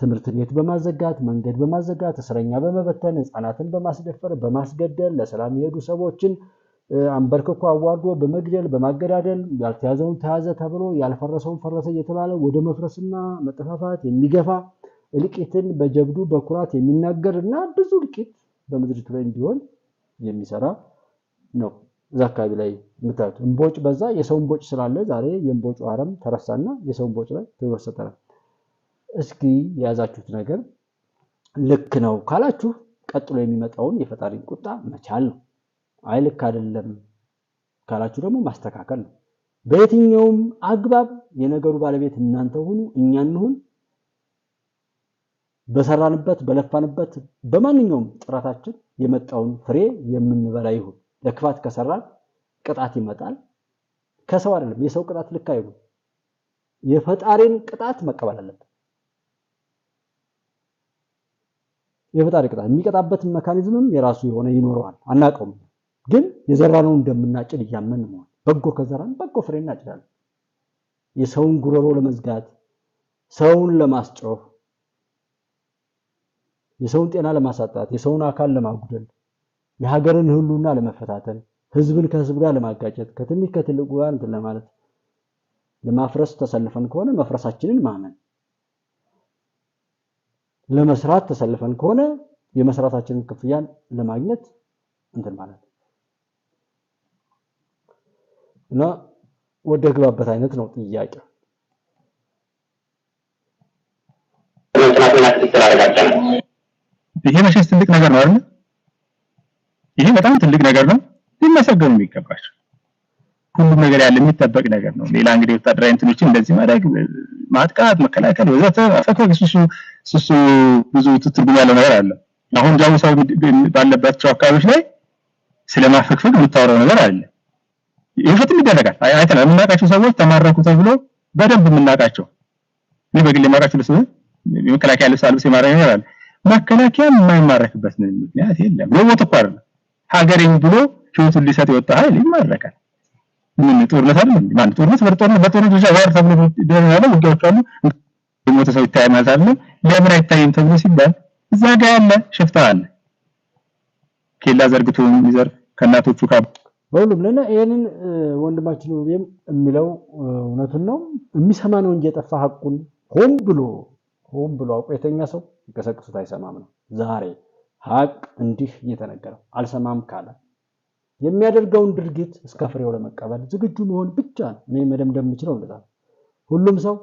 ትምህርት ቤት በማዘጋት መንገድ በማዘጋት እስረኛ በመበተን ህፃናትን በማስደፈር በማስገደል ለሰላም የሄዱ ሰዎችን አንበርክኮ አዋርዶ በመግደል በማገዳደል ያልተያዘውን ተያዘ ተብሎ ያልፈረሰውን ፈረሰ እየተባለ ወደ መፍረስና መጠፋፋት የሚገፋ ልቂትን በጀብዱ በኩራት የሚናገርና ብዙ ልቂት በምድሪቱ ላይ እንዲሆን የሚሰራ ነው። እዛ አካባቢ ላይ ምታዩት እንቦጭ በዛ የሰው እንቦጭ ስላለ ዛሬ የእንቦጭ አረም ተረሳና የሰው እንቦጭ ላይ ተወሰጠ። እስኪ የያዛችሁት ነገር ልክ ነው ካላችሁ ቀጥሎ የሚመጣውን የፈጣሪን ቁጣ መቻል ነው። አይ ልክ አይደለም ካላችሁ ደግሞ ማስተካከል ነው። በየትኛውም አግባብ የነገሩ ባለቤት እናንተ ሁኑ፣ እኛ እንሁን። በሰራንበት በለፋንበት በማንኛውም ጥረታችን የመጣውን ፍሬ የምንበላ ይሁን። ለክፋት ከሰራን ቅጣት ይመጣል። ከሰው አይደለም፣ የሰው ቅጣት ልክ አይሁን። የፈጣሪን ቅጣት መቀበል አለበት። የፈጣሪ ቅጣት የሚቀጣበት ሜካኒዝምም የራሱ የሆነ ይኖረዋል፣ አናውቀውም። ግን የዘራነው እንደምናጭድ እያመን ነው። በጎ ከዘራን በጎ ፍሬ እናጭዳለን። የሰውን ጉሮሮ ለመዝጋት፣ ሰውን ለማስጮህ፣ የሰውን ጤና ለማሳጣት፣ የሰውን አካል ለማጉደል፣ የሀገርን ህልውና ለመፈታተን፣ ህዝብን ከህዝብ ጋር ለማጋጨት፣ ከትንሽ ከትልቁ ጋር እንትን ለማለት ለማፍረስ ተሰልፈን ከሆነ መፍረሳችንን ማመን፣ ለመስራት ተሰልፈን ከሆነ የመስራታችንን ክፍያን ለማግኘት እንትን ማለት እና ወደ ግባበት አይነት ነው ጥያቄ። ይሄ መቼስ ትልቅ ነገር ነው አይደል? ይሄ በጣም ትልቅ ነገር ነው፣ ሊመሰገኑ የሚገባቸው ሁሉም ነገር ያለ የሚጠበቅ ነገር ነው። ሌላ እንግዲህ ወታደራዊ እንትኖችን እንደዚህ ማድረግ፣ ማጥቃት፣ መከላከል ወዘተ ፈከክ ሱሱ ብዙ ትርጉም ያለው ነገር አለ። አሁን ጃውሳው ባለባቸው አካባቢዎች ላይ ስለማፈግፈግ የምታወራው ነገር አለ። ይፈትም ይደረጋል። አይተናል። የምናውቃቸው ሰዎች ተማረኩ ተብሎ በደንብ የምናውቃቸው እኔ በግል የማውቃቸው ሰዎች የመከላከያ ልብስ አልብስ የማረክ ነገር አለ። መከላከያ የማይማረክበት ምክንያት የለም። ለሞት እኮ አይደለም ሀገሬን ብሎ ህይወቱን ሊሰጥ የወጣ ኃይል ይማረካል። ምን ጦርነት አይደለም ማን ጦርነት በጦርነት ብቻ ዋር ተብሎ ደረጃ ውጊያዎች አሉ። የሞተ ሰው ይታይ ማለት አይደለም። ለምን አይታይም ተብሎ ሲባል እዛ ጋር ያለ ሽፍታ አለ ኬላ ዘርግቶ የሚዘርፍ ከእናቶቹ በሁሉም ለና ይሄንን ወንድማችን ወይም የሚለው እውነቱን ነው የሚሰማ ነው እንጂ የጠፋ ሐቁን ሆን ብሎ አቆይተኛ ሰው ይቀሰቅሱት አይሰማም ነው። ዛሬ ሐቅ እንዲህ እየተነገረው አልሰማም ካለ የሚያደርገውን ድርጊት እስከ ፍሬው ለመቀበል ዝግጁ መሆን ብቻ ነው። እኔ መደምደም የምችለው እንደዛ ነው። ሁሉም ሰው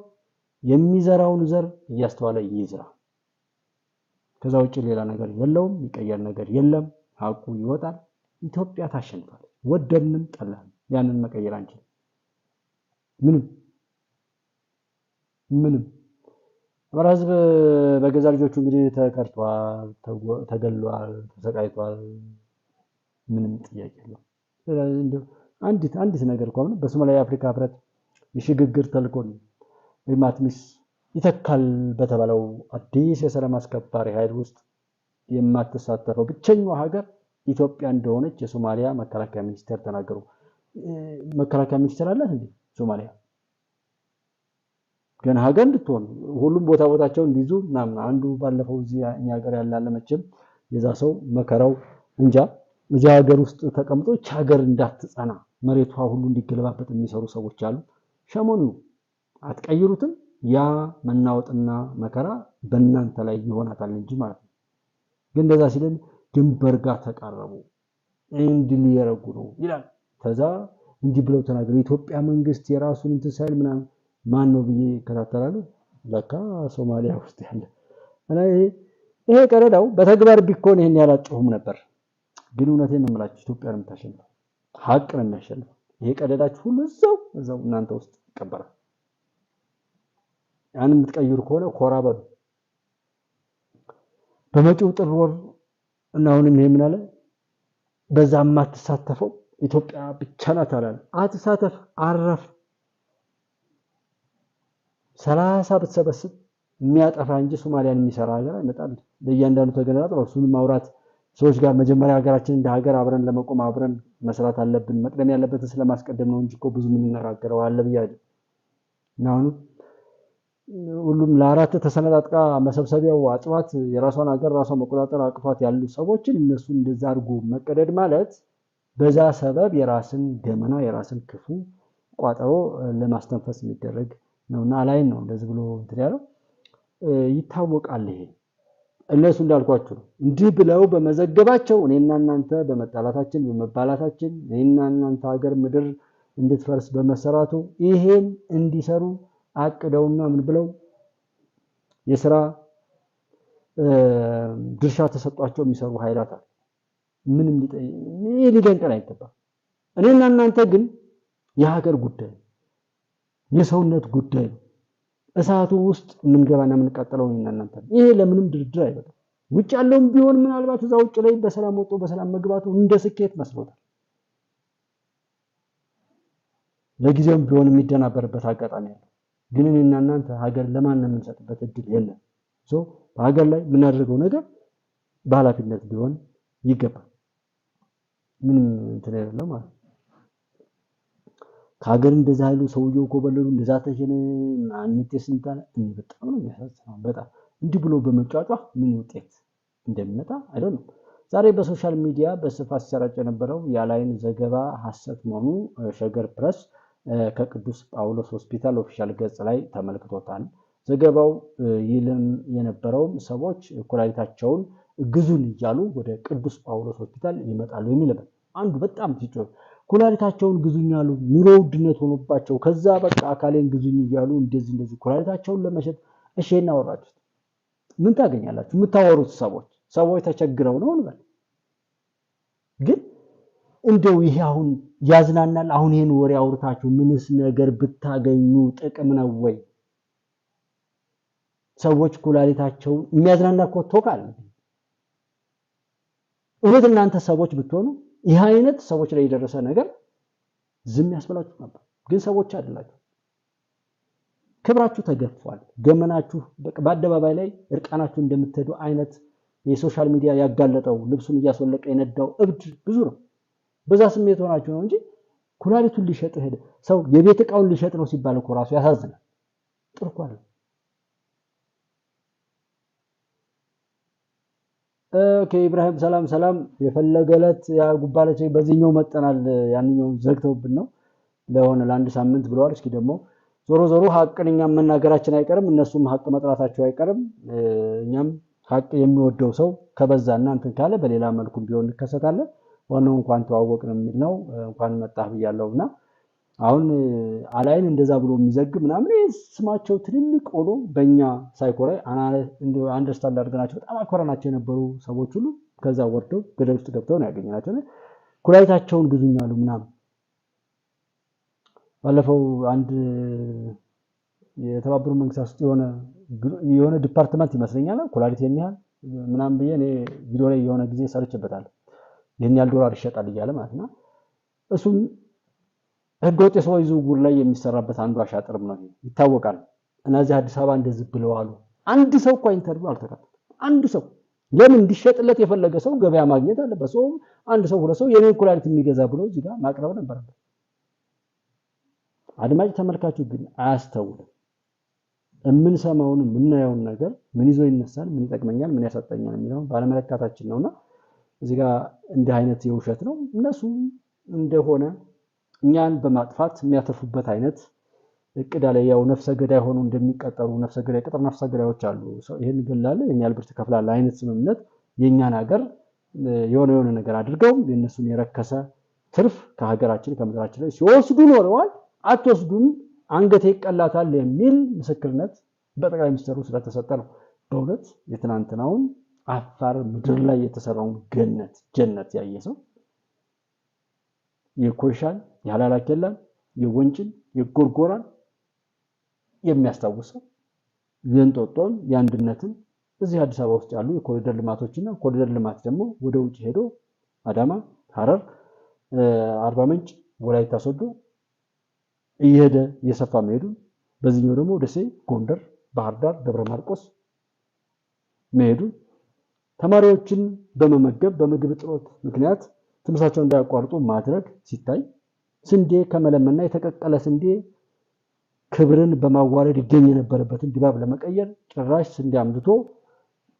የሚዘራውን ዘር እያስተዋለ ይዝራ። ከዛ ውጪ ሌላ ነገር የለውም። የሚቀየር ነገር የለም። ሐቁ ይወጣል። ኢትዮጵያ ታሸንፋለች። ወደንም ጠላን ያንን መቀየር አንችልም። ምንም አማራ ህዝብ በገዛ ልጆቹ እንግዲህ ተከርቷል፣ ተገሏል፣ ተሰቃይቷል። ምንም ጥያቄ የለውም። ስለዚህ አንዲት ነገር እንኳን በሶማሊያ የአፍሪካ ህብረት የሽግግር ተልኮን ሪማትሚስ ይተካል በተባለው አዲስ የሰላም አስከባሪ ኃይል ውስጥ የማትሳተፈው ብቸኛዋ ሀገር ኢትዮጵያ እንደሆነች የሶማሊያ መከላከያ ሚኒስቴር ተናገሩ። መከላከያ ሚኒስቴር አላት እንዴ ሶማሊያ? ገና ሀገር እንድትሆን ሁሉም ቦታቸው እንዲይዙ ምናምን አንዱ ባለፈው እዚህ እኛ ሀገር ያላለ መቼም የዛ ሰው መከራው እንጃ እዚህ ሀገር ውስጥ ተቀምጦ ሀገር እንዳትጸና መሬቷ ሁሉ እንዲገለባበጥ የሚሰሩ ሰዎች አሉ። ሸሞኑ አትቀይሩትም። ያ መናወጥና መከራ በእናንተ ላይ ይሆናታል እንጂ ማለት ነው። ግን እንደዛ ሲለን ድንበር ጋር ተቃረቡ እንዲህ ሊያረጉ ነው ይላል። ከዛ እንዲህ ብለው ተናገሩ። ኢትዮጵያ መንግስት የራሱን እንትን ሳይል ምናምን ማን ነው ብዬ ከታተላሉ ለካ ሶማሊያ ውስጥ ያለ እና ይሄ ቀረዳው በተግባር ቢኮን ይሄን ያላጨሁም ነበር። ግን እውነቴን ነው የምላችሁ ኢትዮጵያ ነው የምታሸንፈው። ሀቅ ነው የሚያሸንፈው። ይሄ ቀደዳችሁ ሁሉ እዛው እናንተ ውስጥ ይቀበራል። ያንን የምትቀይሩ ከሆነ ኮራ በሉ። በመጪው ጥር ወር እና አሁንም ይሄ ምን አለ በዛ የማትሳተፈው ኢትዮጵያ ብቻ ናት አላለ። አትሳተፍ አረፍ 30 ብትሰበስብ የሚያጠፋ እንጂ ሶማሊያን የሚሰራ ሀገር አይመጣም። ለእያንዳንዱ ተገናጥሮ እሱን ማውራት ሰዎች ጋር መጀመሪያ ሀገራችን እንደ ሀገር አብረን ለመቆም አብረን መስራት አለብን። መቅደም ያለበትን ስለማስቀደም ነው እንጂ እኮ ብዙ ምን እንነጋገረው አለ ብያለሁ። እና አሁን ሁሉም ለአራት ተሰነጣጥቃ መሰብሰቢያው አጥዋት የራሷን ሀገር ራሷ መቆጣጠር አቅቷት ያሉ ሰዎችን እነሱ እንደዛ አድርጎ መቀደድ ማለት በዛ ሰበብ የራስን ገመና የራስን ክፉ ቋጠሮ ለማስተንፈስ የሚደረግ ነውና አላይን ነው እንደዚህ ብሎ እንትን ያለው ይታወቃል። ይሄ እነሱ እንዳልኳችሁ ነው እንዲህ ብለው በመዘገባቸው እኔና እናንተ በመጣላታችን በመባላታችን እኔና እናንተ ሀገር ምድር እንድትፈርስ በመሰራቱ ይሄን እንዲሰሩ አቅደውና ምን ብለው የሥራ ድርሻ ተሰጧቸው የሚሰሩ ኃይላት አሉ። ምንም ሊደንቀን አይገባም። እኔና እናንተ ግን የሀገር ጉዳይ የሰውነት ጉዳይ እሳቱ ውስጥ ምንገባና ምንቀጥለው እኔና እናንተ ይሄ ለምንም ድርድር አይበቃም። ውጭ ያለውም ቢሆን ምናልባት እዛው ውጭ ላይ በሰላም ወጥቶ በሰላም መግባቱ እንደ ስኬት መስሎታል። ለጊዜውም ቢሆን የሚደናበርበት አጋጣሚ አለ። ግን እኔና እናንተ ሀገር ለማን ነው የምንሰጥበት እድል የለም። በሀገር ላይ የምናደርገው ነገር በኃላፊነት ቢሆን ይገባል። ምንም እንትን አይደለም ማለት ከሀገር እንደዛ ኃይሉ ሰውየው ኮበለሉ እንደዛ ተሸነ አንተ ስንታለ በጣም ነው የሚያሳዝነው። በጣም እንዲህ ብሎ በመጫጫህ ምን ውጤት እንደሚመጣ አይደለም። ዛሬ በሶሻል ሚዲያ በስፋት ሲሰራጭ የነበረው ያላይን ዘገባ ሐሰት መሆኑ ሸገር ፕረስ ከቅዱስ ጳውሎስ ሆስፒታል ኦፊሻል ገጽ ላይ ተመልክቶታል። ዘገባው ይልም የነበረው ሰዎች ኩላሊታቸውን ግዙን እያሉ ወደ ቅዱስ ጳውሎስ ሆስፒታል ይመጣሉ የሚልበት አንዱ በጣም ሲጮህ ኩላሊታቸውን ግዙኝ ያሉ ኑሮ ውድነት ሆኖባቸው ከዛ በቃ አካሌን ግዙኝ እያሉ እንደዚህ ኩላሊታቸውን ለመሸጥ እሺ እናወራችሁ ምን ታገኛላችሁ? የምታወሩት ሰዎች ተቸግረው ነው እንበል። ግን እንደው ይሄ አሁን ያዝናናል። አሁን ይሄን ወሬ አውርታችሁ ምንስ ነገር ብታገኙ ጥቅም ነው ወይ? ሰዎች ኩላሊታቸው የሚያዝናና እኮ ቶካል እውነት እናንተ ሰዎች ብትሆኑ ይህ አይነት ሰዎች ላይ የደረሰ ነገር ዝም ያስብላችሁ ነበር። ግን ሰዎች አይደላችሁ። ክብራችሁ ተገፏል። ገመናችሁ በአደባባይ ላይ እርቃናችሁ እንደምትሄዱ አይነት የሶሻል ሚዲያ ያጋለጠው ልብሱን እያስወለቀ የነዳው እብድ ብዙ ነው። በዛ ስሜት ሆናችሁ ነው እንጂ ኩላሊቱን ሊሸጥ ሄደ ሰው የቤት ዕቃውን ሊሸጥ ነው ሲባል እኮ ራሱ ያሳዝናል። ጥርኳል። ኦኬ ኢብራሂም ሰላም የፈለገለት ያ ጉባለች በዚህኛው መጠናል ያንኛው ዘግተውብን ነው ለሆነ ለአንድ ሳምንት ብለዋል። እስኪ ደግሞ ዞሮ ሐቅን እኛም መናገራችን አይቀርም፣ እነሱም ሐቅ መጥራታቸው አይቀርም። እኛም ሐቅ የሚወደው ሰው ከበዛና እንትን ካለ በሌላ መልኩ ቢሆን እንከሰታለን። ዋናው እንኳን ተዋወቅን የሚል ነው። እንኳን መጣህ ብያለሁና አሁን አላይን እንደዛ ብሎ የሚዘግብ ምናምን ስማቸው ትልልቅ ሆኖ በእኛ ሳይኮራይ አንደርስታንድ አድርገናቸው በጣም አኮራናቸው የነበሩ ሰዎች ሁሉ ከዛ ወርደው ገደል ውስጥ ገብተው ነው ያገኘናቸው። ኩላሊታቸውን ግዙኛሉ ምናምን። ባለፈው አንድ የተባበሩ መንግስታት ውስጥ የሆነ ዲፓርትመንት ይመስለኛል ኩላሊት የሚያህል ምናምን ብዬ እኔ ቪዲዮ ላይ የሆነ ጊዜ ሰርችበታለሁ። ይሄን ያህል ዶላር ይሸጣል እያለ ማለት ነው። እሱም ህገወጥ የሰው ዝውውር ላይ የሚሰራበት አንዱ አሻጥርም ነው ይታወቃል። እነዚህ አዲስ አበባ እንደዚህ ብለዋል። አንድ ሰው እኮ ኢንተርቪው አልተካተተም። አንድ ሰው ለምን እንዲሸጥለት የፈለገ ሰው ገበያ ማግኘት አለበት። ሰው አንድ ሰው ሁለት ሰው የኔ ኩላሊት የሚገዛ ብሎ እዚህ ጋር ማቅረብ ነበረበት። አድማጭ ተመልካቹ ግን አያስተውልም። የምንሰማውን የምናየውን ነገር ምን ይዞ ይነሳል፣ ምን ይጠቅመኛል፣ ምን ያሳጣኛል የሚለው ባለመለካታችን ነውና እዚህ ጋር እንደ አይነት የውሸት ነው። እነሱ እንደሆነ እኛን በማጥፋት የሚያተርፉበት አይነት እቅድ አለ። ያው ነፍሰ ገዳይ ሆኖ እንደሚቀጠሩ ነፍሰ ገዳይ ቅጥር ነፍሰ ገዳዮች አሉ። ሰው ይሄን ገላለ የኛ ብር ትከፍላለህ አይነት ስምምነት የኛን ሀገር የሆነ ነገር አድርገው የነሱን የረከሰ ትርፍ ከሀገራችን ከምድራችን ላይ ሲወስዱ ኖረዋል። አትወስዱም አንገቴ ይቀላታል የሚል ምስክርነት በጠቅላይ ሚኒስትሩ ስለተሰጠ ነው። በእውነት የትናንትናውን አፋር ምድር ላይ የተሰራውን ጀነት ያየ ሰው የኮይሻን ያላላከላን የወንጭን የጎርጎራን የሚያስታውሰው የእንጦጦን የአንድነትን እዚህ አዲስ አበባ ውስጥ ያሉ የኮሪደር ልማቶችና ኮሪደር ልማት ደግሞ ወደ ውጭ ሄዶ አዳማ፣ ሐረር፣ አርባ ምንጭ፣ ወላይታ ሶዶ እየሄደ እየሰፋ መሄዱ በዚህኛው ደግሞ ደሴ፣ ጎንደር፣ ባህር ዳር፣ ደብረ ማርቆስ መሄዱ ተማሪዎችን በመመገብ በምግብ እጥረት ምክንያት ትምህርታቸውን እንዳያቋርጡ ማድረግ ሲታይ ስንዴ ከመለመና የተቀቀለ ስንዴ ክብርን በማዋረድ ይገኝ የነበረበትን ድባብ ለመቀየር ጭራሽ ስንዴ አምርቶ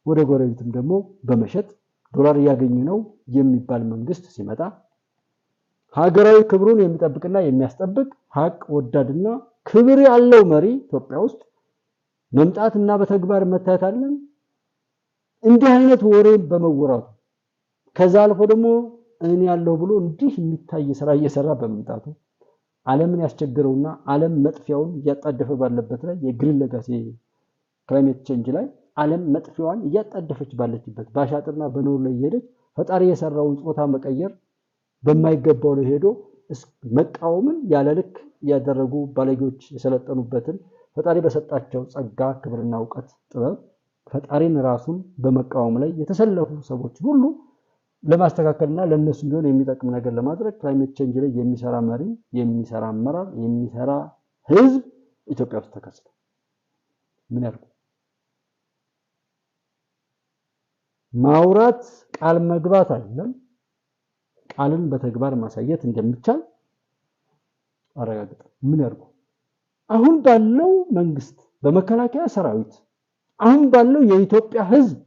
ወደ ጎረቤትም ደግሞ በመሸጥ ዶላር እያገኙ ነው የሚባል መንግስት ሲመጣ ሀገራዊ ክብሩን የሚጠብቅና የሚያስጠብቅ ሀቅ ወዳድና ክብር ያለው መሪ ኢትዮጵያ ውስጥ መምጣትና በተግባር መታየት አለን። እንዲህ አይነት ወሬ በመወራቱ ከዛ አልፎ ደግሞ እኔ ያለው ብሎ እንዲህ የሚታይ ስራ እየሰራ በመምጣቱ ዓለምን ያስቸገረውና ዓለም መጥፊያውን እያጣደፈ ባለበት ላይ የግሪን ሌጋሲ ክላይሜት ቼንጅ ላይ ዓለም መጥፊያዋን እያጣደፈች ባለችበት ባሻጥርና በኖር ላይ እየሄደች ፈጣሪ የሰራውን ጾታ መቀየር በማይገባው ላይ ሄዶ መቃወምን ያለ ልክ ያደረጉ ባለጌዎች የሰለጠኑበትን ፈጣሪ በሰጣቸው ጸጋ ክብርና ዕውቀት ጥበብ ፈጣሪን ራሱን በመቃወም ላይ የተሰለፉ ሰዎች ሁሉ ለማስተካከልና ለነሱ ቢሆን የሚጠቅም ነገር ለማድረግ ክላይሜት ቼንጅ ላይ የሚሰራ መሪ፣ የሚሰራ አመራር፣ የሚሰራ ህዝብ ኢትዮጵያ ውስጥ ተከስቷል። ምን ያርጉ? ማውራት ቃል መግባት አይደለም፣ ቃልን በተግባር ማሳየት እንደሚቻል አረጋግጠ ምን ያርጉ? አሁን ባለው መንግስት በመከላከያ ሰራዊት አሁን ባለው የኢትዮጵያ ህዝብ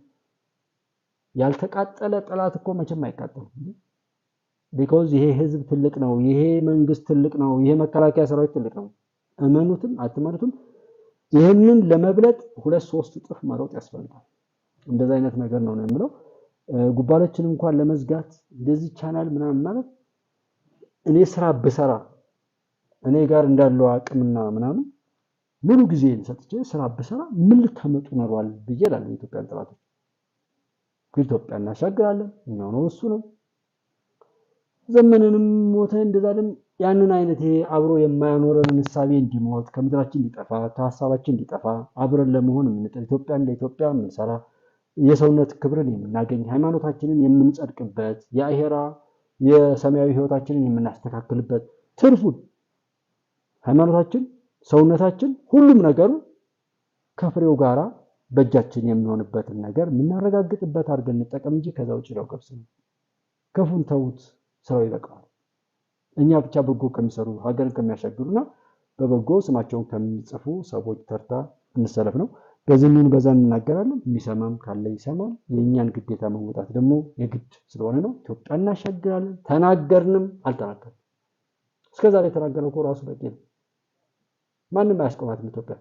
ያልተቃጠለ ጠላት እኮ መቼም አይቃጠልም። because ይሄ ህዝብ ትልቅ ነው፣ ይሄ መንግስት ትልቅ ነው፣ ይሄ መከላከያ ሰራዊት ትልቅ ነው። እመኑትም አትመኑትም ይሄንን ለመብለጥ 2-3 እጥፍ ማሮጥ ያስፈልጋል። እንደዛ አይነት ነገር ነው የምለው። ጉባለችን እንኳን ለመዝጋት እንደዚህ ቻናል ምናምን ማለት እኔ ስራ በሰራ እኔ ጋር እንዳለው አቅምና ምናምን ሙሉ ጊዜ ሰጥቼ ስራ በሰራ ምን ልታመጡ ኖሯል ብዬ እላለሁ። ኢትዮጵያን ጠላቶች ኢትዮጵያ እናሻግራለን ነው እሱ ነው። ዘመንንም ሞተ እንደዛለም ያንን አይነት ይሄ አብሮ የማያኖረን ንሳቤ እንዲሞት ከምድራችን እንዲጠፋ ከሐሳባችን እንዲጠፋ አብረን ለመሆን የምንጥር ኢትዮጵያ እንደ ኢትዮጵያ የምንሰራ የሰውነት ክብርን የምናገኝ ሃይማኖታችንን የምንጸድቅበት የአሄራ የሰማያዊ ህይወታችንን የምናስተካክልበት ትርፉን ሃይማኖታችን ሰውነታችን ሁሉም ነገሩ ከፍሬው ጋራ በእጃችን የሚሆንበትን ነገር የምናረጋግጥበት አድርገን እንጠቀም እንጂ ከዛ ውጭ ነው ገብስ ነው። ክፉን ተውት፣ ስራው ይበቃዋል። እኛ ብቻ በጎ ከሚሰሩ ሀገርን ከሚያሻግሩና በበጎ ስማቸውን ከሚጽፉ ሰዎች ተርታ እንሰለፍ ነው። በዚህን በዛ እንናገራለን። የሚሰማም ካለ ይሰማል። የእኛን ግዴታ መወጣት ደግሞ የግድ ስለሆነ ነው። ኢትዮጵያ እናሻግራለን። ተናገርንም አልተናገርንም እስከዛሬ የተናገረው እኮ ራሱ በቂ ነው። ማንም አያስቆማትም ኢትዮጵያ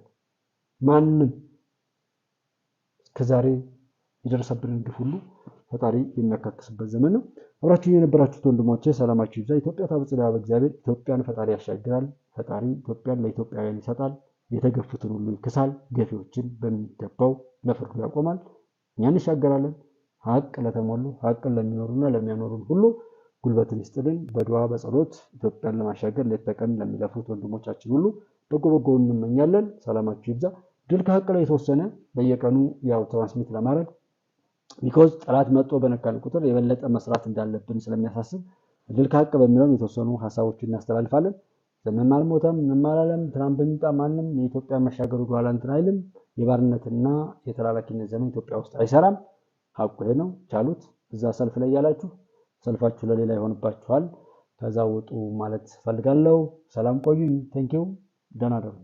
ማንም። እስከዛሬ የደረሰብንን ግፍ ሁሉ ፈጣሪ የሚያካክስበት ዘመን ነው። አብራችሁ የነበራችሁት ወንድሞቼ ሰላማችሁ ይብዛ። ኢትዮጵያ ታበጽሕላ በእግዚአብሔር። ኢትዮጵያን ፈጣሪ ያሻግራል። ፈጣሪ ኢትዮጵያን ለኢትዮጵያውያን ይሰጣል። የተገፉትን ሁሉ ይክሳል። ገፊዎችን በሚገባው ለፍርዱ ያቆማል። እኛ እንሻገራለን። ሀቅ ለተሞሉ ሀቅን ለሚኖሩና ለሚያኖሩን ሁሉ ጉልበትን ይስጥልን። በዱዓ በጸሎት ኢትዮጵያን ለማሻገር ሌት ተቀን ለሚለፉት ወንድሞቻችን ሁሉ በጎ በጎውን እንመኛለን። ሰላማችሁ ይብዛ። ድል ከሀቅ ላይ የተወሰነ በየቀኑ ያው ትራንስሚት ለማድረግ ቢኮዝ ጠላት መጥቶ በነካን ቁጥር የበለጠ መስራት እንዳለብን ስለሚያሳስብ ድል ከሀቅ በሚለው የተወሰኑ ሀሳቦችን እናስተላልፋለን። ዘመን አልሞተም፣ ምንም አላለም። ትራምፕ ቢመጣ ማንም የኢትዮጵያ መሻገሩ ኋላ እንትን አይልም። የባርነትና የተላላኪነት ዘመን ኢትዮጵያ ውስጥ አይሰራም። ሀቁ ይሄ ነው። ቻሉት። እዛ ሰልፍ ላይ ያላችሁ ሰልፋችሁ ለሌላ ይሆንባችኋል። ከዛ ውጡ ማለት ፈልጋለሁ። ሰላም ቆዩኝ። ቴንኪው። ደህና ደሩ።